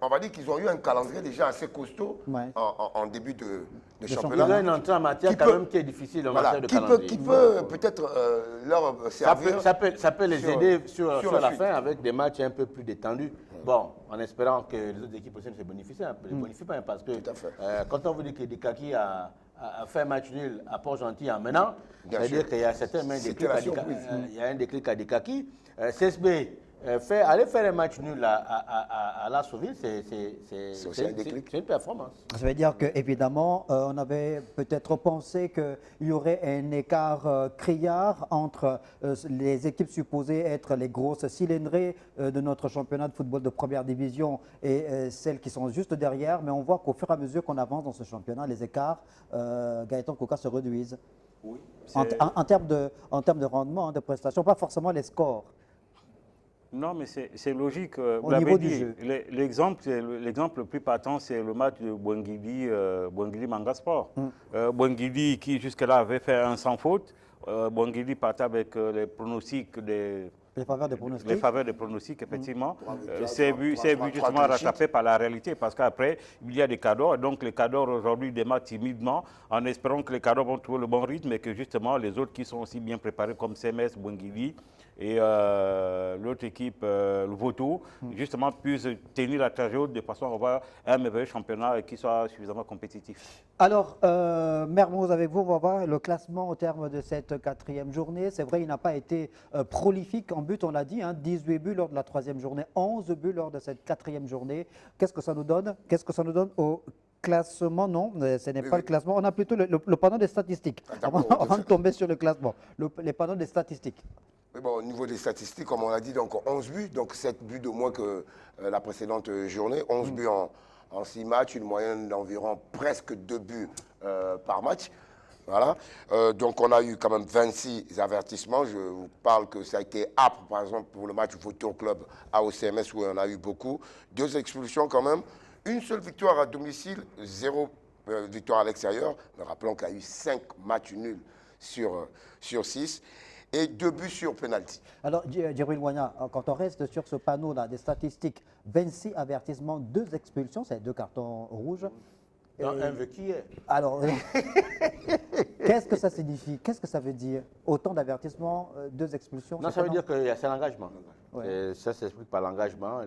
on va dire qu'ils ont eu un calendrier déjà assez costaud en début de championnat. Ils ont une entrée en matière quand même qui est difficile en matière de calendrier. Qui peut peut-être leur servir. Ça peut les aider sur la fin avec des matchs un peu plus détendus. Bon, en espérant que les autres équipes aussi ne se bonifient pas. Parce que quand on vous dit que Dikaki a fait un match nul à Port-Gentil en menant, ça veut dire qu'il y a certainement un déclic à Dikaki. CSB aller faire un match nul à La Sauville, c'est une performance. Ça veut dire qu'évidemment, on avait peut-être pensé qu'il y aurait un écart criard entre les équipes supposées être les grosses cylindrées de notre championnat de football de première division et celles qui sont juste derrière. Mais on voit qu'au fur et à mesure qu'on avance dans ce championnat, les écarts, Gaëtan Koka, se réduisent. Oui, en termes de rendement, de prestations, pas forcément les scores. Non, mais c'est logique. Au niveau du jeu. L'exemple le plus patent, c'est le match de Bouengidi Mangasport. Bouengidi, qui jusque-là avait fait un sans faute, Bouengidi partait avec les pronostics des Les faveurs des pronostics. Les faveurs des pronostics, effectivement. C'est C'est vu justement rattrapé par la réalité parce qu'après, il y a des cadors. Donc les cadors aujourd'hui démarrent timidement en espérant que les cadors vont trouver le bon rythme et que justement les autres qui sont aussi bien préparés comme CMS, Bouangili et l'autre équipe, le Voto, justement puissent tenir la trajectoire de façon à avoir un merveilleux championnat qui soit suffisamment compétitif. Alors, Mermoz, avec vous, on va voir le classement au terme de cette 4e journée. C'est vrai, il n'a pas été prolifique en but, on l'a dit, 18 buts lors de la 3e journée, 11 buts lors de cette 4e journée. Qu'est-ce que ça nous donne? Qu'est-ce que ça nous donne au classement? Non, ce n'est pas le classement. On a plutôt le panneau des statistiques. Avant de tomber sur le classement, les panneaux des statistiques. Mais bon, au niveau des statistiques, comme on l'a dit, donc 11 buts, donc 7 buts de moins que la précédente journée, 11 buts en 6 matchs, une moyenne d'environ presque 2 buts par match. Voilà. Donc on a eu quand même 26 avertissements. Je vous parle que ça a été âpre, par exemple, pour le match Voto Club à OCMS où on a eu beaucoup. 2 expulsions quand même. Une seule victoire à domicile, 0 victoire à l'extérieur. Mais rappelons qu'il y a eu 5 matchs nuls sur 6. Et 2 buts sur penalty. Alors, Djibril Wanya, quand on reste sur ce panneau-là des statistiques, 26 avertissements, 2 expulsions, c'est 2 cartons rouges. Un vécu. Alors, qu'est-ce que ça signifie? Qu'est-ce que ça veut dire? Autant d'avertissements, 2 expulsions? Non, ça veut dire que c'est l'engagement. Ouais. Ça s'explique par l'engagement.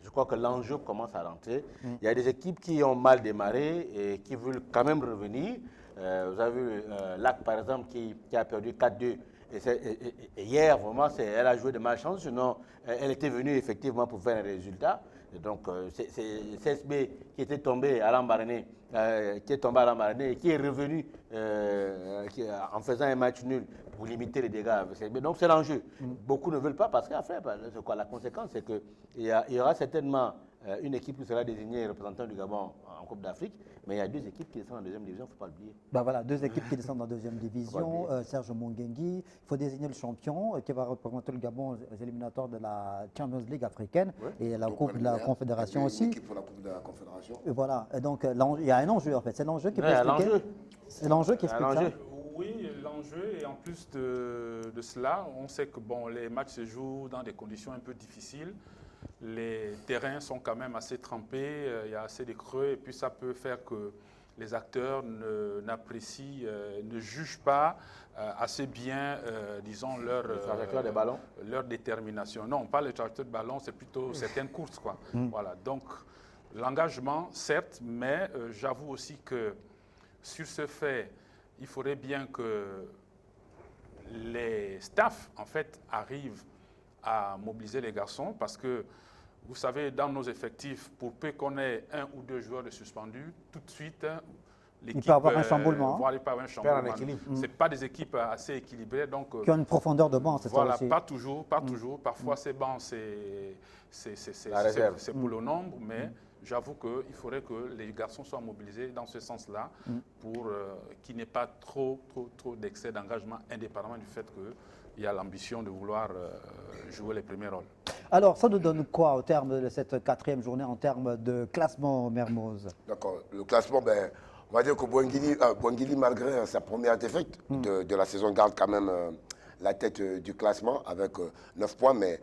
Je crois que l'enjeu commence à rentrer. Il y a des équipes qui ont mal démarré et qui veulent quand même revenir. Vous avez vu LAC, par exemple, qui a perdu 4-2. Et hier, vraiment, elle a joué de malchance, sinon elle était venue effectivement pour faire un résultat. Et donc, c'est CSB qui était tombé à l'Ambaréné, et qui est revenu en faisant un match nul pour limiter les dégâts. Donc, c'est l'enjeu. Beaucoup ne veulent pas parce qu'après, la conséquence, c'est qu'il y aura certainement une équipe qui sera désignée représentant du Gabon en Coupe d'Afrique, mais il y a 2 équipes qui descendent en 2e division, il ne faut pas l'oublier. Ben voilà, 2 équipes qui descendent en 2e division. Serge Mongengi, il faut désigner le champion qui va représenter le Gabon aux éliminatoires de la Champions League africaine et la Coupe de la Confédération aussi. Une équipe pour la Coupe de la Confédération. Et voilà, et donc il y a un enjeu en fait. C'est l'enjeu qui peut expliquer. C'est l'enjeu qui explique ça. Oui, l'enjeu, et en plus de cela, on sait que bon, les matchs se jouent dans des conditions un peu difficiles. Les terrains sont quand même assez trempés, il y a assez de creux, et puis ça peut faire que les acteurs n'apprécient, ne jugent pas assez bien, disons, leur détermination. Non, pas les trajectoires de ballon, c'est plutôt certaines courses, quoi. Voilà, donc l'engagement, certes, mais j'avoue aussi que sur ce fait, il faudrait bien que les staffs, en fait, arrivent à mobiliser les garçons parce que, vous savez, dans nos effectifs, pour peu qu'on ait 1 ou 2 joueurs de suspendus, tout de suite, l'équipe... Il peut avoir un chamboulement. Il peut avoir un chamboulement. Ce n'est pas des équipes assez équilibrées. Donc, qui ont une profondeur de banc, c'est voilà, ça aussi. pas toujours. Parfois, ces bancs, c'est pour le nombre, mais j'avoue qu'il faudrait que les garçons soient mobilisés dans ce sens-là pour qu'il n'y ait pas trop d'excès d'engagement, indépendamment du fait qu'il y a l'ambition de vouloir jouer les premiers rôles. Alors, ça nous donne quoi au terme de cette 4e journée en termes de classement, Mermoz? D'accord. Le classement, on va dire que Bouangili, malgré sa première défaite de la saison, garde quand même la tête du classement avec 9 points, mais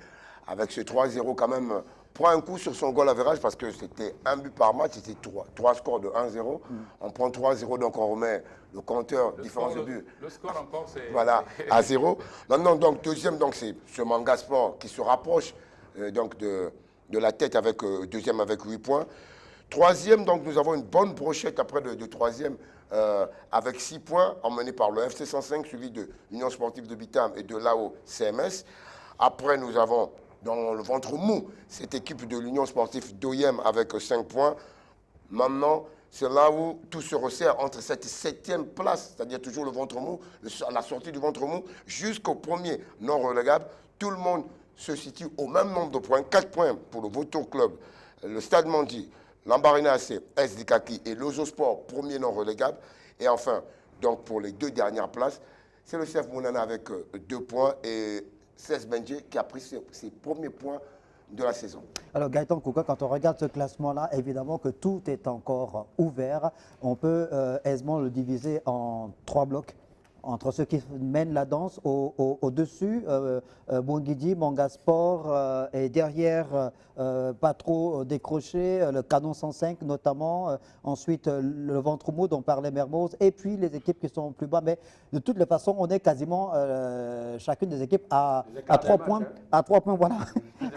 avec ce 3-0 quand même, prend un coup sur son goal average parce que c'était 1 but par match, c'était 3 scores de 1-0. On prend 3-0, donc on remet le compteur, différence de but. Le score encore, c'est... Voilà, à 0. Maintenant, donc, deuxième, donc, c'est ce Manga Sport qui se rapproche donc de la tête avec deuxième avec 8 points. Troisième, donc, nous avons une bonne brochette après de troisième avec 6 points, emmené par le FC 105, suivi de l'Union Sportive de Bitam et de l'AO CMS. Après, nous avons dans le ventre mou cette équipe de l'Union Sportive d'OIM avec 5 points. Maintenant, c'est là où tout se resserre entre cette 7e place, c'est-à-dire toujours le ventre mou, la sortie du ventre mou, jusqu'au premier non relégable. Tout le monde se situe au même nombre de points, 4 points pour le Voto Club, le Stade Mandi, l'Ambaréné AC, SDKaki et l'Ozo Sport, premier non relégable. Et enfin, donc pour les 2 dernières places, c'est le CF Mounana avec 2 points et 16 Benji qui a pris ses premiers points de la saison. Alors Gaëtan Kouka, quand on regarde ce classement-là, évidemment que tout est encore ouvert. On peut aisément le diviser en 3 blocs. entre ceux qui mènent la danse au-dessus, Bouangidi, Mangasport, et derrière, pas trop décroché, le Canon 105 notamment, ensuite le Ventre Mou dont parlait Mermoz, et puis les équipes qui sont plus bas. Mais de toutes les façons, on est quasiment chacune des équipes à 3 points, à 3 points, voilà,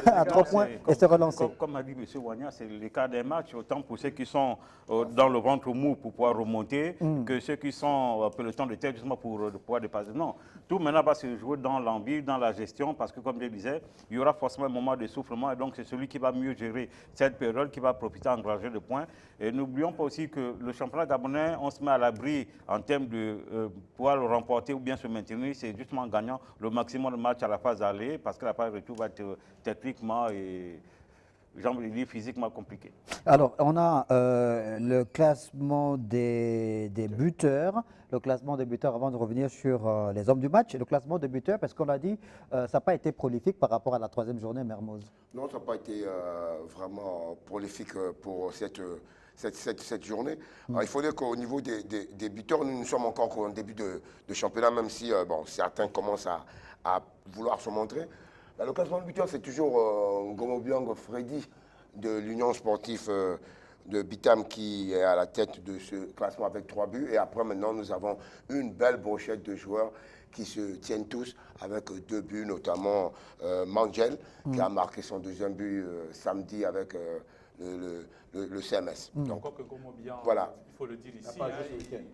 à 3 points et se relancer. Comme a dit M. Wagna, c'est l'écart des matchs, autant pour ceux qui sont dans le ventre mou pour pouvoir remonter, que ceux qui sont peloton de tête justement pour pouvoir dépasser. Non, tout maintenant va se jouer dans l'envie, dans la gestion, parce que comme je disais, il y aura forcément un moment de soufflement, et donc c'est celui qui va mieux gérer cette période qui va profiter à engranger de points. Et n'oublions pas aussi que le championnat gabonais, on se met à l'abri en termes de pouvoir le remporter ou bien se maintenir, c'est justement en gagnant le maximum de matchs à la phase aller, parce que la phase retour va être techniquement et j'ai envie de dire physiquement compliqué. Alors, on a le classement des buteurs. Le classement des buteurs, avant de revenir sur les hommes du match, le classement des buteurs, parce qu'on l'a dit, ça n'a pas été prolifique par rapport à la 3e journée, Mermoz. Non, ça n'a pas été vraiment prolifique pour cette journée. Alors, il faut dire qu'au niveau des buteurs, nous sommes encore en début de championnat, même si bon, certains commencent à vouloir se montrer. Le classement de buteurs, c'est toujours Ngomobiang Freddy de l'Union sportive de Bitam qui est à la tête de ce classement avec 3 buts. Et après, maintenant, nous avons une belle brochette de joueurs qui se tiennent tous avec 2 buts, notamment Mangel, qui a marqué son 2e but samedi avec le CMS. Donc, Ngomobiang, voilà. il faut le dire ici,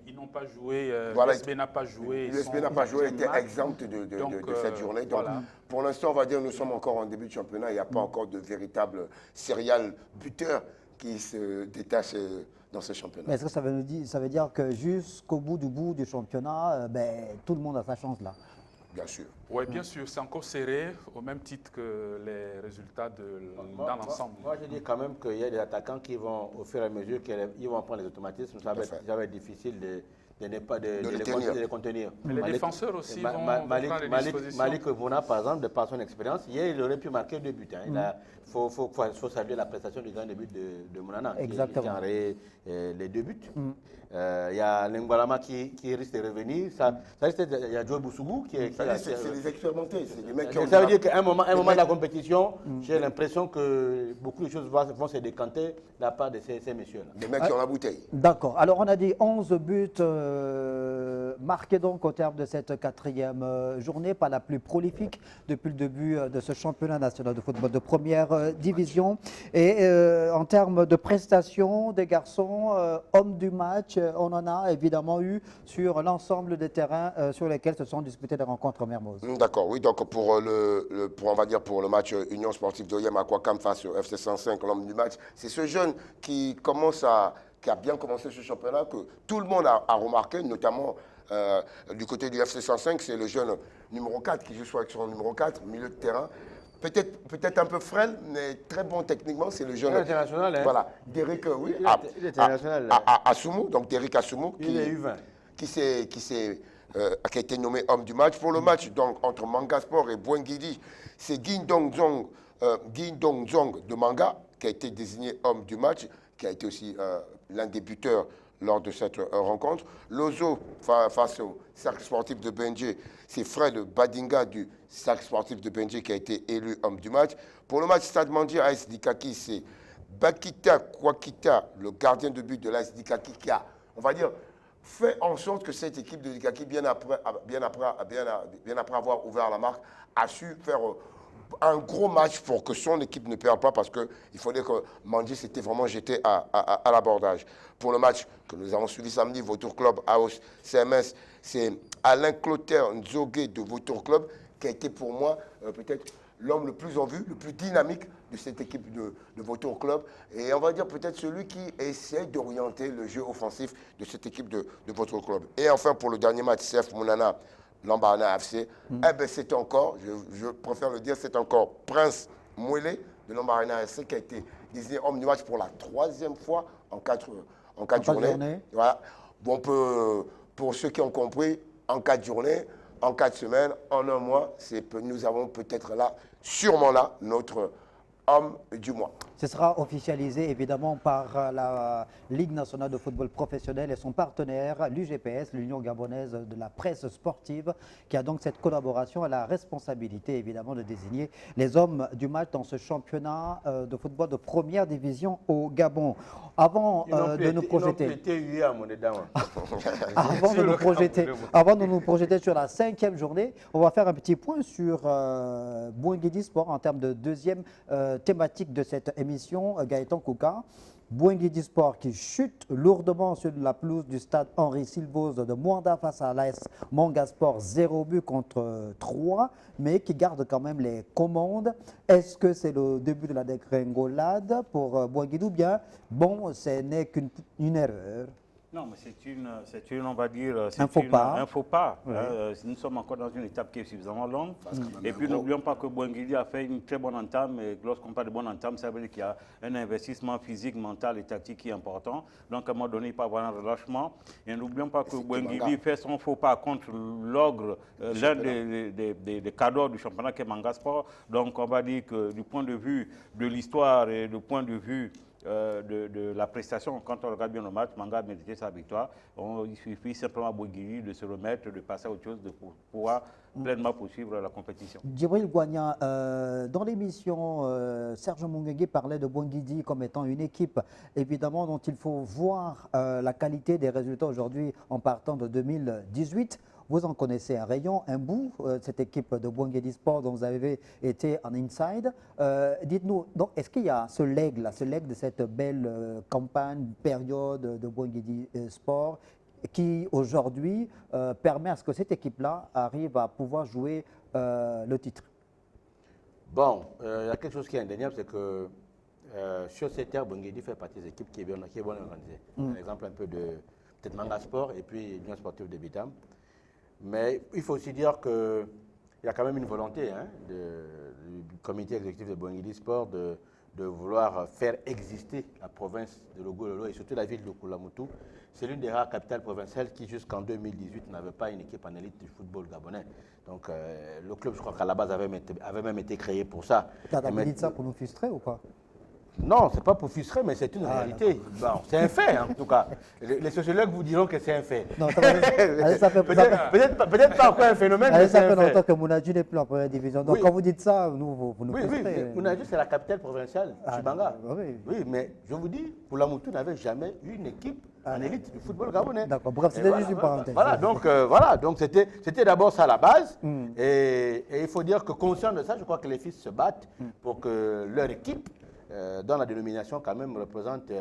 ils n'ont pas joué, voilà. l'USB n'a pas joué. L'USB n'a pas joué, était exempt de cette journée. Donc, voilà. Pour l'instant, on va dire que nous sommes encore en début de championnat. Il n'y a pas encore de véritable serial buteur qui se détache dans ce championnat. Mais est-ce que ça veut dire que jusqu'au bout du championnat, tout le monde a sa chance là? Bien sûr. Oui, bien sûr, c'est encore serré, au même titre que les résultats dans l'ensemble. Moi, je dis quand même qu'il y a des attaquants qui vont, au fur et à mesure qu'ils vont prendre les automatismes, ça va être difficile de les contenir. Mais les défenseurs aussi vont prendre les dispositions. Malik Vouna, par exemple, de par son expérience, hier, il aurait pu marquer 2 buts. Il faut saluer la prestation du grand début de Mounana, qui a enrayé les 2 buts. Il y a Lengbalama qui risque de revenir. Il y a Joe Boussougou qui est... C'est les expérimentés, c'est les mecs qui ont... Ça veut dire qu'à un moment de la compétition, j'ai l'impression que beaucoup de choses vont se décanter de la part de ces messieurs-là. Les mecs qui ont la bouteille. D'accord. Alors, on a dit 11 buts marqués donc au terme de cette 4e journée, pas la plus prolifique depuis le début de ce championnat national de football de première division. Et en termes de prestations des garçons, hommes du match, on en a évidemment eu sur l'ensemble des terrains sur lesquels se sont disputées les rencontres Mermoz. D'accord, oui. Donc pour le match Union Sportive d'Oyem Aquacam face au FC 105, l'homme du match, c'est ce jeune qui a bien commencé ce championnat, que tout le monde a remarqué, notamment du côté du FC 105, c'est le jeune numéro 4 qui joue avec son numéro 4, milieu de terrain. Peut-être un peu frêle, mais très bon techniquement, c'est le jeune. International, hein. Voilà, Derek, oui. Il est international. Assoumou, donc Derek Assoumou, Il est U20. qui a été nommé homme du match. Pour le match donc, entre Mangasport et Bouangidi, c'est Guy Dongzong de Manga qui a été désigné homme du match, qui a été aussi l'un des buteurs lors de cette rencontre. Lozo face au Cercle Sportif de Benji, c'est Fred Badinga du Cercle Sportif de Benji qui a été élu homme du match. Pour le match Stade Mandi AS Dikaki, c'est Bakita Kwakita, le gardien de but de l'AS Dikaki, qui a, on va dire, fait en sorte que cette équipe de Dikaki, bien après avoir ouvert la marque, a su faire un gros match pour que son équipe ne perde pas, parce qu'il fallait que Mandi s'était vraiment jeté à l'abordage. Pour le match que nous avons suivi samedi, Vautour Club House CMS, c'est Alain Clotaire Nzogé de Vautour Club qui a été pour moi peut-être l'homme le plus en vue, le plus dynamique de cette équipe de Vautour Club. Et on va dire peut-être celui qui essaie d'orienter le jeu offensif de cette équipe de Vautour Club. Et enfin, pour le dernier match, CF Mounana, Lambarana FC, c'est encore, je préfère le dire, c'est encore Prince Mouélé de Lambarana FC qui a été désigné homme du match pour la 3e fois en 4 journées. Voilà. Bon, pour ceux qui ont compris, en 4 journées, en 4 semaines, en un mois, nous avons peut-être là, sûrement là, notre homme du mois. Ce sera officialisé évidemment par la Ligue nationale de football professionnel et son partenaire, l'UGPS, l'Union gabonaise de la presse sportive, qui a donc cette collaboration à la responsabilité évidemment de désigner les hommes du match dans ce championnat de football de première division au Gabon. Avant de nous projeter... Avant de nous projeter sur la 5e journée, on va faire un petit point sur Boinguidi Sport en termes de deuxième thématique de cette émission, Gaëtan Kouka. Boinguidi Sport qui chute lourdement sur la pelouse du stade Henri Silvose de Mwanda face à l'AS Manga Sport, 0 but contre 3, mais qui garde quand même les commandes. Est-ce que c'est le début de la dégringolade pour Boinguidi ou bien, bon, ce n'est qu'une erreur? Non, mais c'est une, on va dire, un faux pas. Un faux pas. Oui. Nous sommes encore dans une étape qui est suffisamment longue. Et puis n'oublions pas que Boinguidi a fait une très bonne entame. Et lorsqu'on parle de bonne entame, ça veut dire qu'il y a un investissement physique, mental et tactique qui est important. Donc à un moment donné, il peut y avoir un relâchement. Et n'oublions pas que Boinguidi fait son faux pas contre l'ogre, l'un des cadors du championnat qui est Manga Sport. Donc on va dire que du point de vue de l'histoire et du point de vue de la prestation, quand on regarde bien le match, Manga a mérité sa victoire. Il suffit simplement à Boinguidi de se remettre, de passer à autre chose, de pouvoir pleinement poursuivre la compétition. Djibril Gouagna, dans l'émission, Serge Monguegui parlait de Boinguidi comme étant une équipe, évidemment, dont il faut voir la qualité des résultats aujourd'hui en partant de 2018. Vous en connaissez un rayon, un bout, cette équipe de Boinguidi Sport dont vous avez été en inside. Dites-nous, est-ce qu'il y a ce legs-là, ce leg de cette belle campagne, période de Boinguidi Sport qui aujourd'hui permet à ce que cette équipe-là arrive à pouvoir jouer le titre? Bon, il y a quelque chose qui est indéniable, c'est que sur cette terre, Boinguidi fait partie des équipes qui est bien organisée. Par exemple, un peu de peut-être Manga Sport et puis l'Union sportive de Bitam. Mais il faut aussi dire qu'il y a quand même une volonté du comité exécutif de Boinguidi Sport de vouloir faire exister la province de Logololo et surtout la ville de Koulamoutou. C'est l'une des rares capitales provinciales qui, jusqu'en 2018, n'avait pas une équipe en élite du football gabonais. Donc le club, je crois qu'à la base, avait même été créé pour ça. Tu as dit ça pour nous frustrer ou pas? Non, ce n'est pas pour frustrer, mais c'est une réalité. Bon, c'est un fait, en tout cas. Les sociologues vous diront que c'est un fait. Peut-être pas encore un phénomène, mais c'est un fait. Ça fait longtemps que Mounadjou n'est plus en première division. Donc, quand vous dites ça, vous nous frustrez. Oui, Mounadjou, c'est la capitale provinciale, Chibanga. Oui, mais je vous dis, Koulamoutou n'avait jamais eu une équipe en élite du football gabonais. D'accord, bref, c'était juste une parenthèse. Donc c'était d'abord ça la base. Et il faut dire que conscient de ça, je crois que les fils se battent pour que leur équipe, dont la dénomination quand même représente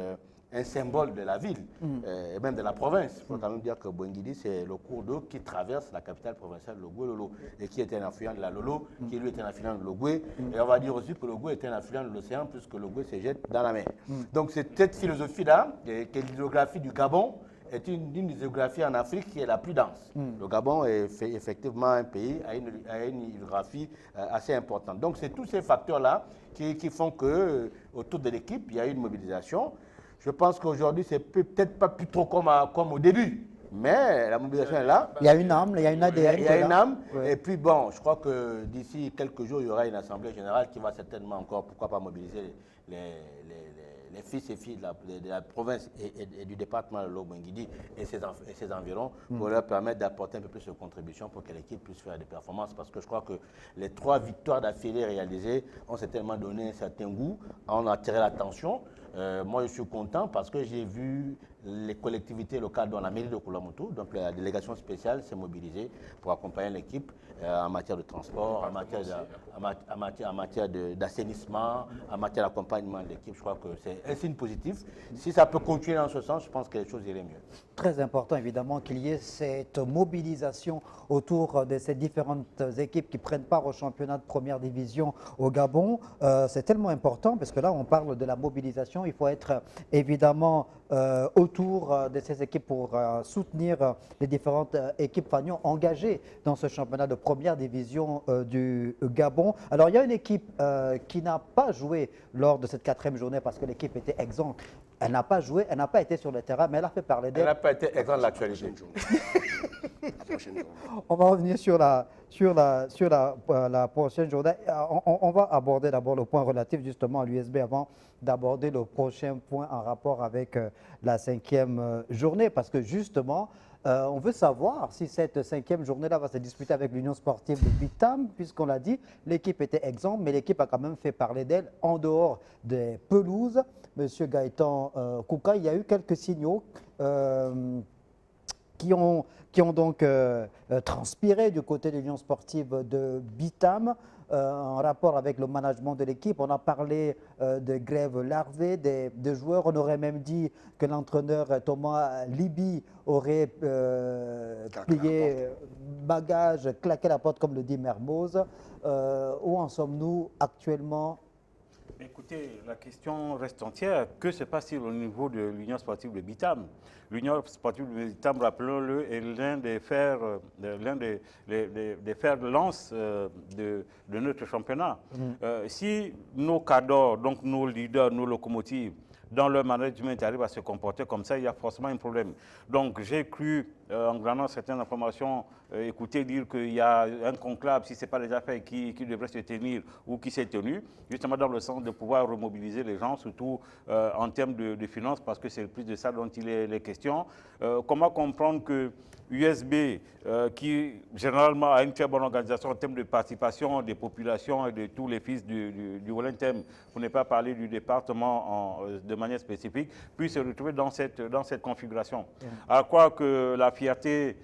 un symbole de la ville et même de la province. Il faut quand même dire que Boinguidi, c'est le cours d'eau qui traverse la capitale provinciale, Logoué-Lolo, et qui est un affluent de la Lolo, qui lui est un affluent de Logoué. Et on va dire aussi que Logoué est un affluent de l'océan, puisque Logoué se jette dans la mer. Donc c'est cette philosophie-là, que l'hydrographie du Gabon est une hydrographie en Afrique qui est la plus dense. Le Gabon est effectivement un pays à une hydrographie assez importante. Donc c'est tous ces facteurs-là qui font que autour de l'équipe, il y a une mobilisation. Je pense qu'aujourd'hui, c'est peut-être pas plus trop comme au début, mais la mobilisation est là. Il y a une âme, il y a une ADN. Il y a une âme. Ouais. Et puis bon, je crois que d'ici quelques jours, il y aura une assemblée générale qui va certainement encore, pourquoi pas, mobiliser les fils et filles de la province et du département de Lobengidi et ses environs pour leur permettre d'apporter un peu plus de contribution pour que l'équipe puisse faire des performances. Parce que je crois que les 3 victoires d'affilée réalisées ont certainement donné un certain goût, ont attiré l'attention. Moi, je suis content parce que j'ai vu les collectivités locales, dont la mairie de Koulamoutou, donc la délégation spéciale, s'est mobilisée pour accompagner l'équipe en matière de transport, en matière d'assainissement, en matière d'accompagnement de l'équipe. Je crois que c'est un signe positif. Si ça peut continuer dans ce sens, je pense que les choses iraient mieux. Très important, évidemment, qu'il y ait cette mobilisation autour de ces différentes équipes qui prennent part au championnat de première division au Gabon. C'est tellement important parce que là, on parle de la mobilisation. Il faut être évidemment autour de ces équipes pour soutenir les différentes équipes Fagnon engagées dans ce championnat de première division du Gabon. Alors, il y a une équipe qui n'a pas joué lors de cette 4e journée parce que l'équipe était exempte. Elle n'a pas joué, elle n'a pas été sur le terrain, mais elle a fait parler Elle d'elle. n'a pas été exemple de l'actualité. La prochaine journée. On va revenir sur la prochaine journée. On va aborder d'abord le point relatif justement à l'USB avant d'aborder le prochain point en rapport avec la 5e journée. Parce que justement, on veut savoir si cette 5e journée-là va se disputer avec l'Union sportive de Bitam, puisqu'on l'a dit, l'équipe était exempte, mais l'équipe a quand même fait parler d'elle en dehors des pelouses. Monsieur Gaëtan Kouka, il y a eu quelques signaux qui ont donc transpiré du côté de l'Union sportive de Bitam en rapport avec le management de l'équipe. On a parlé de grève larvée des joueurs. On aurait même dit que l'entraîneur Thomas Libi aurait plié bagage, claqué la porte, comme le dit Mermoz. Où en sommes-nous actuellement? Écoutez, la question reste entière. Que se passe-t-il au niveau de l'Union sportive de Bitam? L'Union sportive de Bitam, rappelons-le, est l'un des fers de lance de notre championnat. Si nos cadors, donc nos leaders, nos locomotives, dans leur management arrivent à se comporter comme ça, il y a forcément un problème. Donc j'ai cru, en granant certaines informations, écouter dire qu'il y a un conclave, si ce n'est pas les affaires qui devraient se tenir ou qui s'est tenu, justement dans le sens de pouvoir remobiliser les gens, surtout en termes de finances, parce que c'est plus de ça dont il est question. Comment comprendre que USB, qui généralement a une très bonne organisation en termes de participation des populations et de tous les fils du Wellington, pour ne pas parler du département de manière spécifique, puisse se retrouver dans cette configuration. À quoi que la fierté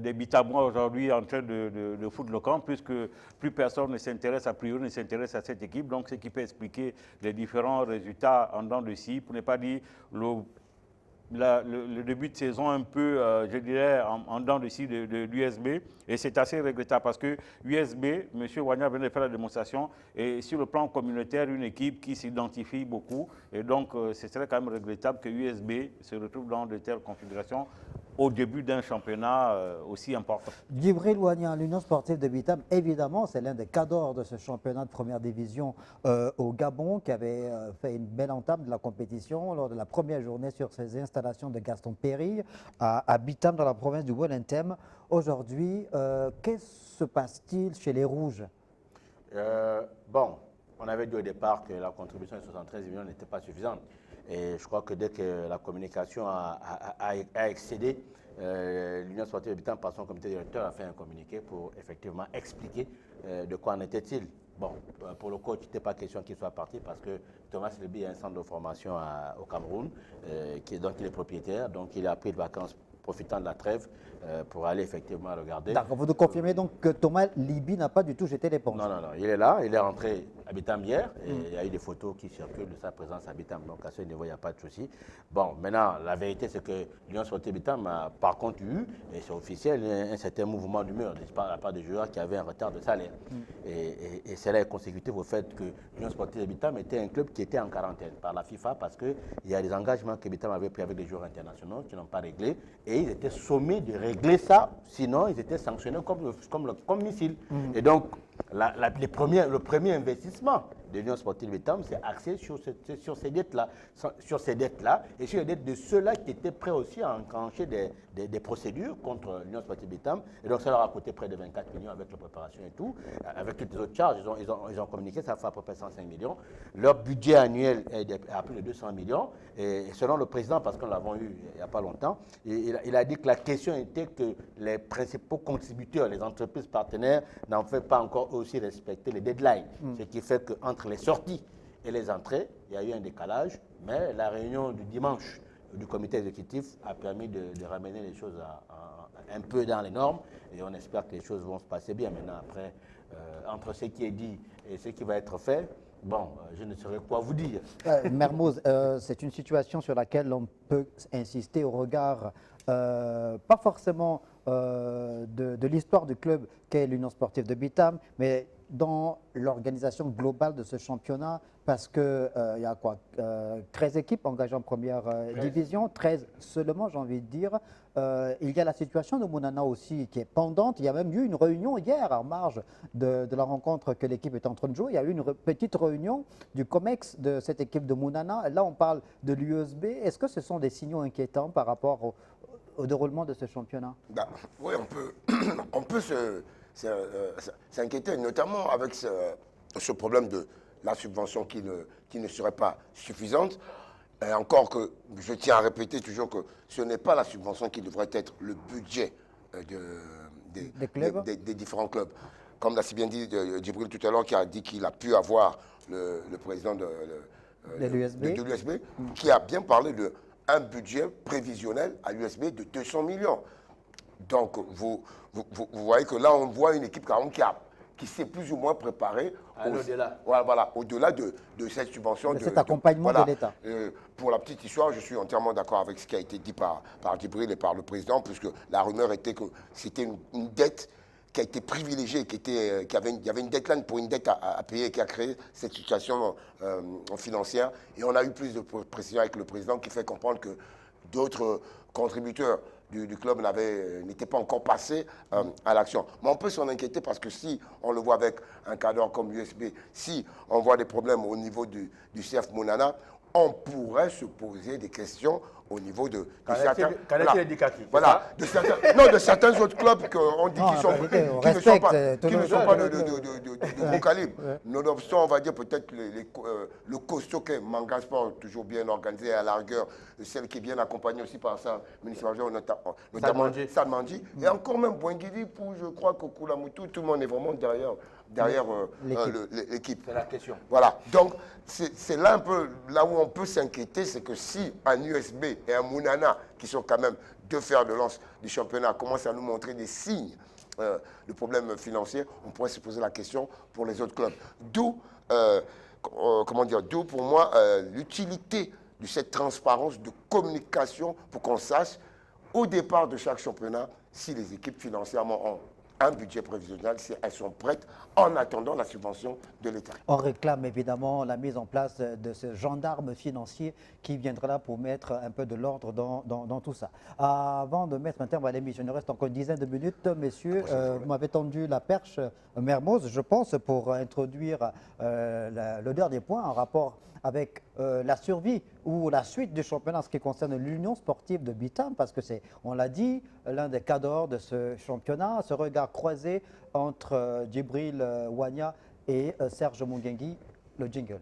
des Bitamois aujourd'hui en train de foutre le camp, puisque plus personne ne s'intéresse, a priori, ne s'intéresse à cette équipe, donc ce qui peut expliquer les différents résultats en dents de scie, pour ne pas dire le début de saison un peu, je dirais, en dents de scie de l'USB. Et c'est assez regrettable parce que l'USB, M. Wagner vient de faire la démonstration, est sur le plan communautaire une équipe qui s'identifie beaucoup. Et donc, ce serait quand même regrettable que l'USB se retrouve dans de telles configurations au début d'un championnat aussi important. Djibril Ouania, l'Union sportive de Bitam, évidemment, c'est l'un des cadors de ce championnat de première division au Gabon, qui avait fait une belle entame de la compétition lors de la première journée sur ses installations de Gaston Péry à Bitam, dans la province du Wellington. Aujourd'hui, qu'est-ce se passe-t-il chez les Rouges? Bon, on avait dit au départ que la contribution de 73 millions n'était pas suffisante. Et je crois que dès que la communication a excédé, l'Union sportive de Bitam, par son comité directeur, a fait un communiqué pour effectivement expliquer de quoi en était-il. Bon, pour le coach, il n'était pas question qu'il soit parti parce que Thomas Lebi a un centre de formation au Cameroun, dont il est propriétaire. Donc, il a pris de vacances profitant de la trêve pour aller effectivement regarder. D'accord, vous nous confirmez donc que Thomas Libi n'a pas du tout jeté l'éponge? Non, il est là, il est rentré à Bitam hier et il y a eu des photos qui circulent de sa présence à Bitam, donc à ce niveau, il n'y a pas de souci. Bon, maintenant, la vérité, c'est que l'Union sportive Bitam a par contre eu, et c'est officiel, un certain mouvement d'humeur de la part des joueurs qui avaient un retard de salaire. Et cela est consécutif au fait que l'Union sportive Bitam était un club qui était en quarantaine par la FIFA parce qu'il y a des engagements que Bitam avait pris avec des joueurs internationaux qui n'ont pas réglé et ils étaient sommés de régler ça, sinon ils étaient sanctionnés comme missile. Et donc, le premier investissement de l'Union sportive de Bitam, c'est axé sur ces dettes-là, et sur les dettes de ceux-là qui étaient prêts aussi à enclencher des procédures contre l'Union sportive de Bitam. Et donc, ça leur a coûté près de 24 millions avec la préparation et tout. Avec toutes les autres charges, ils ont communiqué, ça fait à peu près 105 millions. Leur budget annuel est à plus de 200 millions. Et selon le président, parce que nous l'avons eu il n'y a pas longtemps, il a dit que la question était que les principaux contributeurs, les entreprises partenaires, n'en fait pas encore aussi respecter les deadlines. Ce qui fait qu'entre les sorties et les entrées, il y a eu un décalage, mais la réunion du dimanche du comité exécutif a permis de ramener les choses un peu dans les normes et on espère que les choses vont se passer bien. Maintenant, après, entre ce qui est dit et ce qui va être fait, bon, je ne saurais quoi vous dire. Mermoz, c'est une situation sur laquelle on peut insister au regard, pas forcément de l'histoire du club qu'est l'Union sportive de Bitam, mais dans l'organisation globale de ce championnat? Parce qu'il y a quoi 13 équipes engagées en première division, 13 seulement, j'ai envie de dire. Il y a la situation de Mounana aussi qui est pendante. Il y a même eu une réunion hier en marge de la rencontre que l'équipe est en train de jouer. Il y a eu une petite réunion du COMEX de cette équipe de Mounana. Là, on parle de l'USB. Est-ce que ce sont des signaux inquiétants par rapport au déroulement de ce championnat? Oui, on peut s'inquiéter, notamment avec ce problème de la subvention qui ne serait pas suffisante. Et encore que je tiens à répéter toujours que ce n'est pas la subvention qui devrait être le budget des différents clubs. Comme l'a si bien dit Djibril tout à l'heure, qui a dit qu'il a pu avoir le président de l'USB, qui a bien parlé d'un budget prévisionnel à l'USB de 200 millions. Donc, vous voyez que là, on voit une équipe qui s'est plus ou moins préparée au-delà de cette subvention. De cet accompagnement de l'État. Pour la petite histoire, je suis entièrement d'accord avec ce qui a été dit par Djibril et par le président, puisque la rumeur était que c'était une dette qui a été privilégiée, il y avait une deadline pour une dette à payer qui a créé cette situation financière. Et on a eu plus de précisions avec le président qui fait comprendre que d'autres contributeurs du club n'étaient pas encore passés à l'action. Mais on peut s'en inquiéter parce que si on le voit avec un cadre comme l'USB, si on voit des problèmes au niveau du CF Mounana, on pourrait se poser des questions au niveau de certains... de certains autres clubs qu'on dit qu'ils ne sont pas de gros calibre. Nonobstant, on va dire peut-être le costaud qu'est Manga Sport, toujours bien organisé à la rigueur, celle qui est bien accompagnée aussi par sa municipalité, notamment Salmandji. Et encore même Bouengidi, pour je crois que Koulamutu, tout le monde est vraiment derrière l'équipe. C'est la question. Voilà. Donc, c'est là un peu là où on peut s'inquiéter, c'est que si un USB et un Mounana, qui sont quand même deux fers de lance du championnat, commencent à nous montrer des signes de problèmes financiers, on pourrait se poser la question pour les autres clubs. D'où pour moi l'utilité de cette transparence de communication pour qu'on sache au départ de chaque championnat si les équipes financièrement ont un budget prévisionnel, si elles sont prêtes en attendant la subvention de l'État. On réclame évidemment la mise en place de ce gendarme financier qui viendra là pour mettre un peu de l'ordre dans tout ça. Avant de mettre un terme à l'émission, il nous reste encore une dizaine de minutes. Messieurs, vous m'avez tendu la perche, Mermoz, je pense, pour introduire le dernier point en rapport avec la survie ou la suite du championnat en ce qui concerne l'Union sportive de Bitam, parce que c'est, on l'a dit, l'un des cadors de ce championnat, ce regard croisé entre Djibril Wanya et Serge Mungengui, le jingle.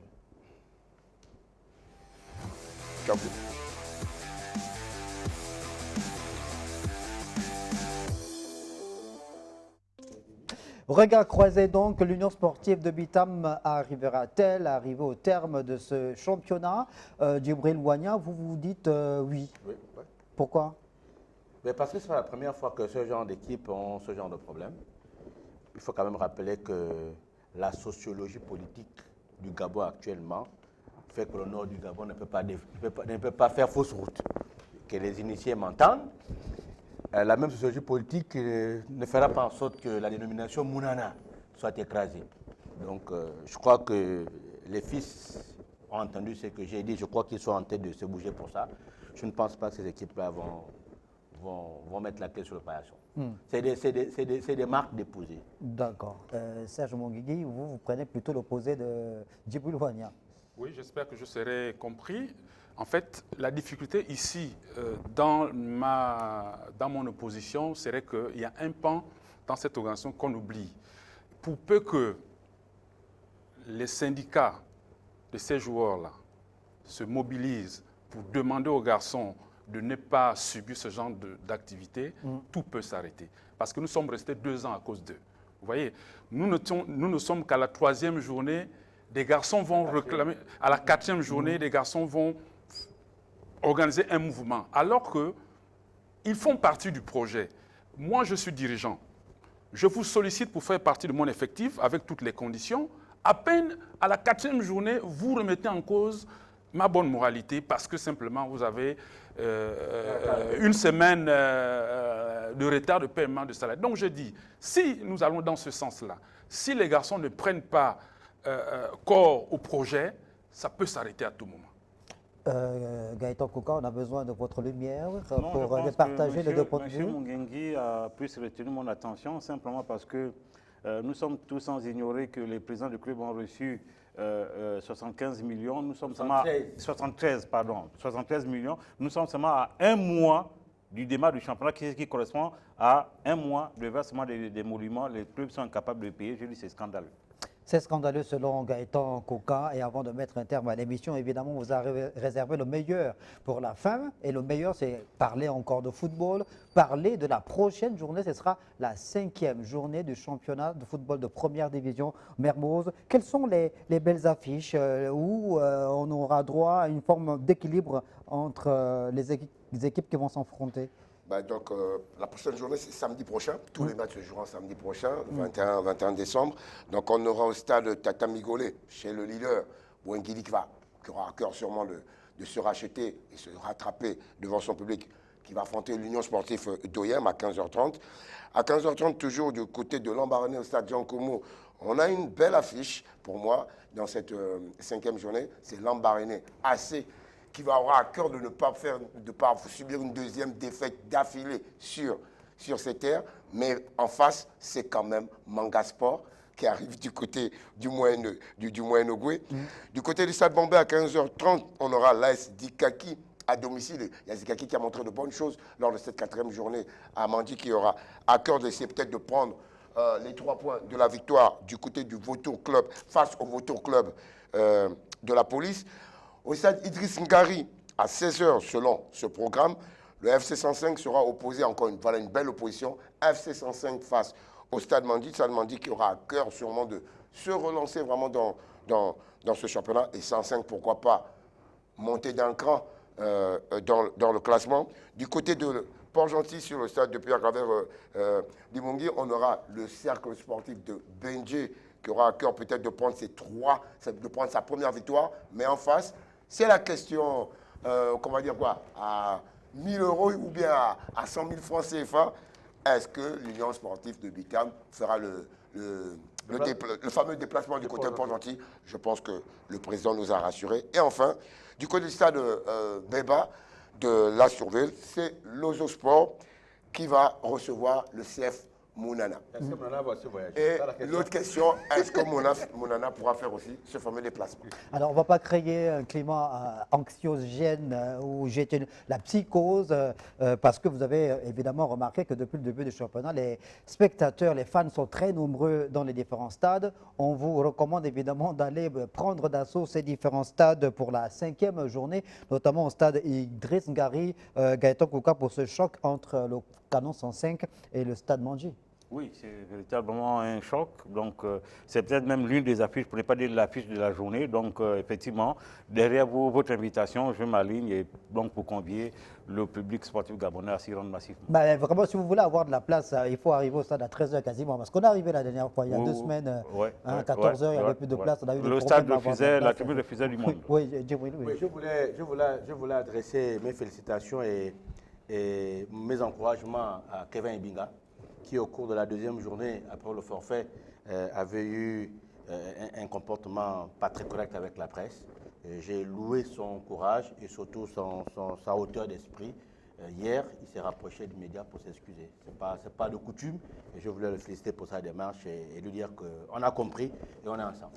Regard croisé donc, l'Union sportive de Bitam arrivera-t-elle à arriver au terme de ce championnat? Djibril Wanya, vous dites oui. Oui. Pourquoi? Mais parce que c'est pas la première fois que ce genre d'équipe ont ce genre de problème. Il faut quand même rappeler que la sociologie politique du Gabon actuellement fait que le nord du Gabon ne peut pas faire fausse route. Que les initiés m'entendent. La même sociologie politique ne fera pas en sorte que la dénomination Mounana soit écrasée. Donc je crois que les fils ont entendu ce que j'ai dit. Je crois qu'ils sont en tête de se bouger pour ça. Je ne pense pas que ces équipes-là vont mettre la clé sur le paillasson. C'est des marques déposées. D'accord. Serge Mungengui, vous prenez plutôt l'opposé de Djibril Wanya. Oui, j'espère que je serai compris. En fait, la difficulté ici, dans mon opposition, serait qu'il y a un pan dans cette organisation qu'on oublie. Pour peu que les syndicats de ces joueurs-là se mobilisent pour demander aux garçons de ne pas subir ce genre d'activité, tout peut s'arrêter. Parce que nous sommes restés 2 ans à cause d'eux. Vous voyez, nous ne sommes qu'à la 3e journée, des garçons vont réclamer, à la 4e journée, des garçons vont organiser un mouvement, alors qu'ils font partie du projet. Moi, je suis dirigeant. Je vous sollicite pour faire partie de mon effectif avec toutes les conditions. À peine à la 4e journée, vous remettez en cause ma bonne moralité parce que simplement vous avez une semaine de retard de paiement de salaire. Donc je dis, si nous allons dans ce sens-là, si les garçons ne prennent pas corps au projet, ça peut s'arrêter à tout moment. Gaëtan Kouka, on a besoin de votre lumière Non, pour je pense départager que les deux points de vue. M. Mungengui a plus retenu mon attention simplement parce que nous sommes tous sans ignorer que les présidents du club ont reçu 75 millions. Nous sommes seulement à 73 millions. Nous sommes seulement à un mois du démarrage du championnat qui correspond à un mois de versement des monuments. Les clubs sont incapables de payer. Je dis c'est scandaleux. C'est scandaleux selon Gaëtan Kouka. Et avant de mettre un terme à l'émission, évidemment, on vous a réservé le meilleur pour la fin. Et le meilleur, c'est parler encore de football, parler de la prochaine journée. Ce sera la 5e journée du championnat de football de première division Mermoz. Quelles sont les belles affiches où on aura droit à une forme d'équilibre entre les équipes qui vont s'affronter? Donc, la prochaine journée, c'est samedi prochain. Tous les matchs se joueront samedi prochain, 21 décembre. Donc, on aura au stade Tatamigolé, chez le leader, Bouengili, qui aura à cœur sûrement de se racheter et se rattraper devant son public, qui va affronter l'Union sportive d'Oyem à 15h30. À 15h30, toujours du côté de Lambaréné, au stade Jean Como, on a une belle affiche pour moi dans cette 5e journée. C'est Lambaréné AC, qui va avoir à cœur de ne pas subir une deuxième défaite d'affilée sur ces terres. Mais en face, c'est quand même Manga Sport qui arrive du côté du Moyen-Ogooué. Du côté du Stade Bombay, à 15h30, on aura l'AS Dikaki à domicile. Il y a Dikaki qui a montré de bonnes choses lors de cette 4e journée à Mandi, qui aura à cœur d'essayer peut-être de prendre les 3 points de la victoire du côté du Vautour Club face au Vautour Club de la police. Au stade Idriss Ngari, à 16h selon ce programme, le FC 105 sera opposé encore une belle opposition. FC 105 face au stade Mandi. Stade Mandi qui aura à cœur sûrement de se relancer vraiment dans ce championnat. Et 105, pourquoi pas, monter d'un cran dans le classement. Du côté de Port-Gentil, sur le stade de Pierre-Gravert Limongi, on aura le cercle sportif de Benji qui aura à cœur peut-être de prendre sa première victoire. Mais en face, c'est la question, comment dire quoi, à 1 000 € ou bien à 100 000 francs CFA. Est-ce que l'Union sportive de Bicam fera le fameux déplacement du côté de Port-Gentil? Je pense que le président nous a rassurés. Et enfin, du côté du stade Beba de la Surville, c'est l'Ozo Sport qui va recevoir le CF Mounana. Est-ce que Mounana va se voyager? Et l'autre question, est-ce que Mounana pourra faire aussi ce fameux déplacement? Alors, on ne va pas créer un climat anxiogène où j'ai la psychose, parce que vous avez évidemment remarqué que depuis le début du championnat, les spectateurs, les fans sont très nombreux dans les différents stades. On vous recommande évidemment d'aller prendre d'assaut ces différents stades pour la 5e journée, notamment au stade Idriss Ngari, Gaëtan Kouka, pour ce choc entre le Canon 105 et le stade Mandji. Oui, c'est véritablement un choc. Donc, c'est peut-être même l'une des affiches, pour ne pas dire l'affiche de la journée. Donc, effectivement, derrière votre invitation, je m'aligne et donc pour convier le public sportif gabonais à s'y rendre massivement. Vraiment, si vous voulez avoir de la place, il faut arriver au stade à 13h quasiment. Parce qu'on est arrivé la dernière fois, il y a 2 semaines, à 14h, il n'y avait plus de place. On a eu le stade refusait, la tribune refusait du monde. Oui. Je voulais adresser mes félicitations et mes encouragements à Kevin Ibinga, qui au cours de la 2e journée, après le forfait, avait eu un comportement pas très correct avec la presse. J'ai loué son courage et surtout sa hauteur d'esprit. Hier, il s'est rapproché des médias pour s'excuser. Ce n'est pas de coutume et je voulais le féliciter pour sa démarche et lui dire qu'on a compris et on est ensemble.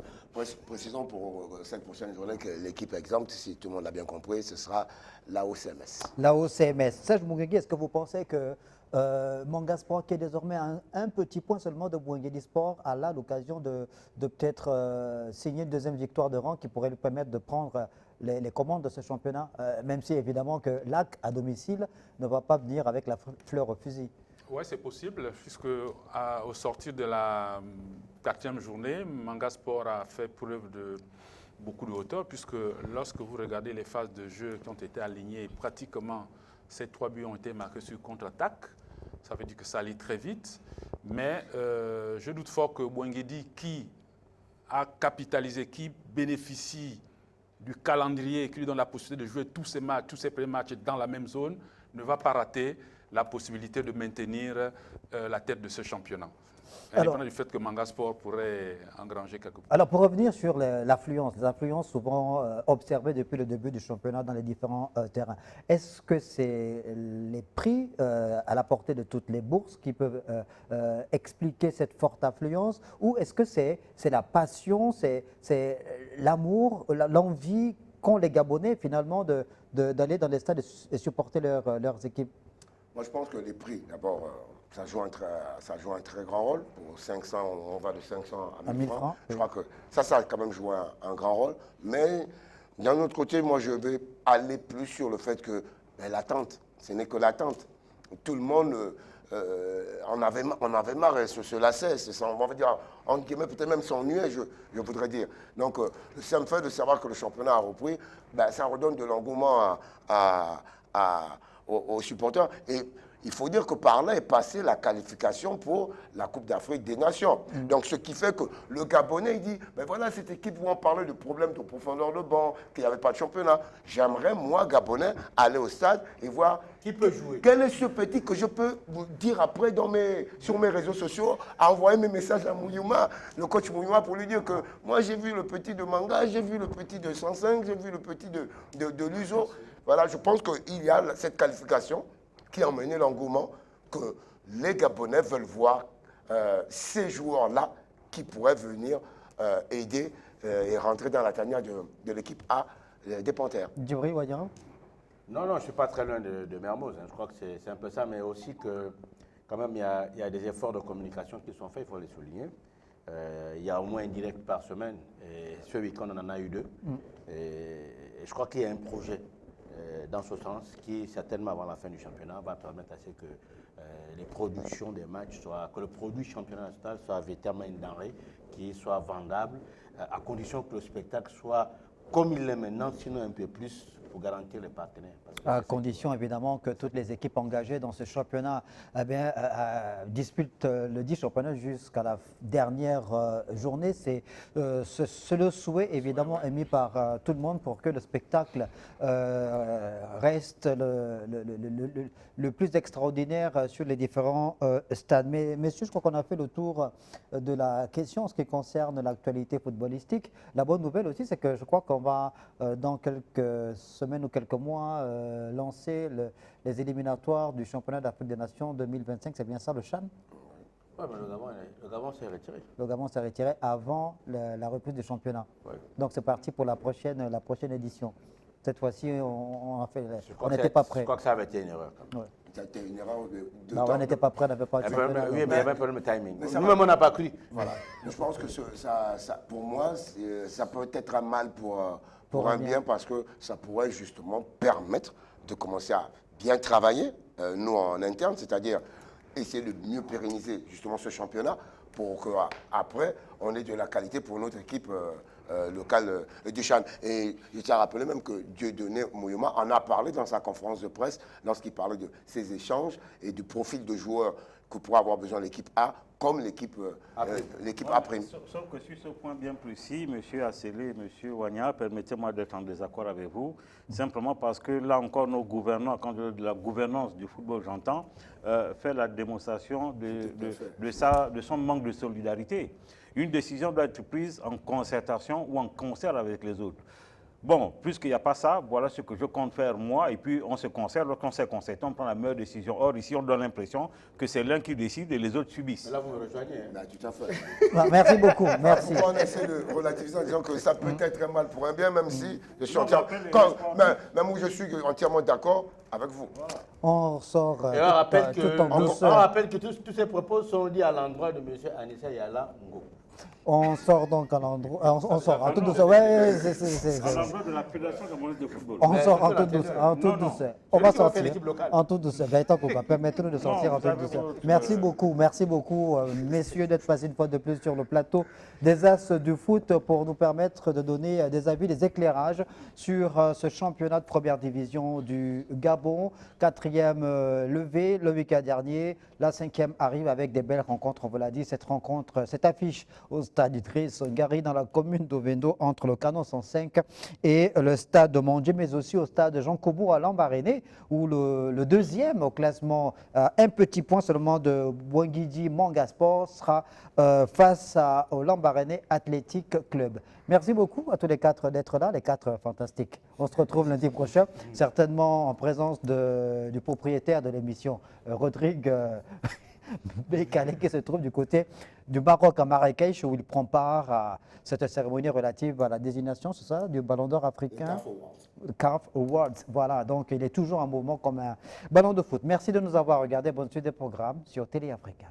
Précisons pour cette prochaine journée que l'équipe exempte, si tout le monde l'a bien compris, ce sera la OCMS. La OCMS. Serge Moungengui, est-ce que vous pensez que Manga Sport, qui est désormais un petit point seulement de Bouengedi Sport, a là l'occasion de peut-être signer une 2e victoire de rang qui pourrait lui permettre de prendre les commandes de ce championnat, même si évidemment que l'AC à domicile ne va pas venir avec la fleur au fusil? Oui, c'est possible, puisque au sortir de la 4e journée, Manga Sport a fait preuve de beaucoup de hauteur, puisque lorsque vous regardez les phases de jeu qui ont été alignées, pratiquement ces 3 buts ont été marqués sur contre-attaque. Ça veut dire que ça allait très vite. Mais je doute fort que Bouengedi, qui a capitalisé, qui bénéficie du calendrier qui lui donne la possibilité de jouer tous ses premiers matchs dans la même zone, ne va pas rater la possibilité de maintenir la tête de ce championnat. Indépendamment du fait que Manga Sport pourrait engranger quelques points. Alors, pour revenir sur l'affluence, les affluences souvent observées depuis le début du championnat dans les différents terrains, est-ce que c'est les prix à la portée de toutes les bourses qui peuvent expliquer cette forte affluence, ou est-ce que c'est la passion, c'est l'amour, l'envie qu'ont les Gabonais finalement d'aller dans les stades et supporter leurs équipes? Moi, je pense que les prix, d'abord, ça joue un très grand rôle. Pour 500, on va de 500 à 1000 francs. Je crois que ça a quand même joué un grand rôle. Mais d'un autre côté, moi, je vais aller plus sur le fait que l'attente, ce n'est que l'attente. Tout le monde on avait marre et se lassait. On va dire, en guillemets, peut-être même s'ennuyait, je voudrais dire. Donc, le simple fait de savoir que le championnat a repris, ça redonne de l'engouement aux supporters. Et il faut dire que par là est passée la qualification pour la Coupe d'Afrique des Nations. Donc, ce qui fait que le Gabonais, il dit, ben voilà, cette équipe, vous en parlez de problèmes de profondeur de banc, qu'il n'y avait pas de championnat. J'aimerais, moi, Gabonais, aller au stade et voir Qui peut jouer? quel est ce petit que je peux vous dire après sur mes réseaux sociaux, envoyer mes messages à Mouyouma, le coach Mouyouma, pour lui dire que moi, j'ai vu le petit de Manga, j'ai vu le petit de 105, j'ai vu le petit de Luso. Voilà, je pense qu'il y a cette qualification qui a emmené l'engouement que les Gabonais veulent voir ces joueurs-là qui pourraient venir aider et rentrer dans la tanière de l'équipe A des Panthères. Djibril Ouattara? Non, je ne suis pas très loin de Mermoz. Je crois que c'est un peu ça, mais aussi que quand même, il y a des efforts de communication qui sont faits, il faut les souligner. Il y a au moins un direct par semaine. Et ce week-end, on en a eu 2. Et je crois qu'il y a un projet dans ce sens qui, certainement avant la fin du championnat, va permettre à ce que les productions des matchs que le produit championnat national soit véritablement une denrée qui soit vendable, à condition que le spectacle soit comme il l'est maintenant, sinon un peu plus, pour garantir les partenaires. À condition évidemment que toutes les équipes engagées dans ce championnat disputent le dit championnat jusqu'à la dernière journée. C'est le souhait évidemment émis par tout le monde pour que le spectacle reste le plus extraordinaire sur les différents stades. Mais messieurs, je crois qu'on a fait le tour de la question en ce qui concerne l'actualité footballistique. La bonne nouvelle aussi, c'est que je crois qu'on va dans quelques semaines ou quelques mois lancer les éliminatoires du championnat d'Afrique des Nations 2025. C'est bien ça, le CHAN? Oui, mais le Gabon s'est retiré. Le Gabon s'est retiré avant la reprise du championnat. Ouais. Donc c'est parti pour la prochaine édition. Cette fois-ci, on n'était pas prêt. Je crois que ça avait été une erreur. Ouais. Ça a été une erreur de On n'était pas prêt, on n'avait pas de championnat. Oui, mais il y avait un problème de timing. Mais ça Nous-mêmes, va. on n'a pas cru. Voilà. Je pense que pour moi, ça peut être un mal pour un bien parce que ça pourrait justement permettre de commencer à bien travailler, nous en interne, c'est-à-dire essayer de mieux pérenniser justement ce championnat pour qu'après, on ait de la qualité pour notre équipe locale du CHAN. Et je tiens à rappeler même que Dieudonné Mouyouma en a parlé dans sa conférence de presse lorsqu'il parlait de ces échanges et du profil de joueurs que pourrait avoir besoin l'équipe A comme l'équipe A'. Sauf que sur ce point bien précis, M. Assélé et M. Wagna, permettez-moi d'être en désaccord avec vous, simplement parce que là encore, nos gouvernants, quand de la gouvernance du football, j'entends, fait la démonstration de son manque de solidarité. Une décision doit être prise en concertation ou en concert avec les autres. Bon, puisqu'il n'y a pas ça, voilà ce que je compte faire moi, et puis on se concerte, lorsqu'on s'est concerté, on prend la meilleure décision. Or, ici, on donne l'impression que c'est l'un qui décide et les autres subissent. Mais là, vous me rejoignez. Tout à fait. Merci beaucoup, merci. On essaie de relativiser en disant que ça peut être un mal pour un bien, même si je suis même où je suis entièrement d'accord avec vous. On sort Et on rappelle tout en douceur. que tous ces propos sont dits à l'endroit de M. Anissa Yala Ngo. On sort donc à l'endroit. On sort en toute douceur. Ouais, c'est. À l'endroit de la Fédération gabonaise de football. On sort en toute douceur. En toute douceur. On va sortir l'équipe locale. en toute douceur. Gaëtan Kouka, permettez-nous de sortir en toute douceur. Merci beaucoup, messieurs, d'être passés une fois de plus sur le plateau des As du foot pour nous permettre de donner des avis, des éclairages sur ce championnat de première division du Gabon. 4e levé le week-end dernier. La 5e arrive avec des belles rencontres. On vous l'a dit, cette affiche au stade Idriss Gari dans la commune d'Ovendo entre le canon 105 et le stade de Mondje, mais aussi au stade Jean Coubourg à Lambaréné où le deuxième au classement, un petit point seulement de Bouangidi Mangasport sera face au Lambaréné Athletic Club. Merci beaucoup à tous les quatre d'être là, les quatre fantastiques. On se retrouve lundi prochain, certainement en présence du propriétaire de l'émission, Rodrigue Bekale, qui se trouve du côté du Maroc à Marrakech, où il prend part à cette cérémonie relative à la désignation, c'est ça, du Ballon d'Or africain. CAF Awards. Voilà, donc il est toujours un mouvement comme un ballon de foot. Merci de nous avoir regardé. Bonne suite des programmes sur Télé Africain.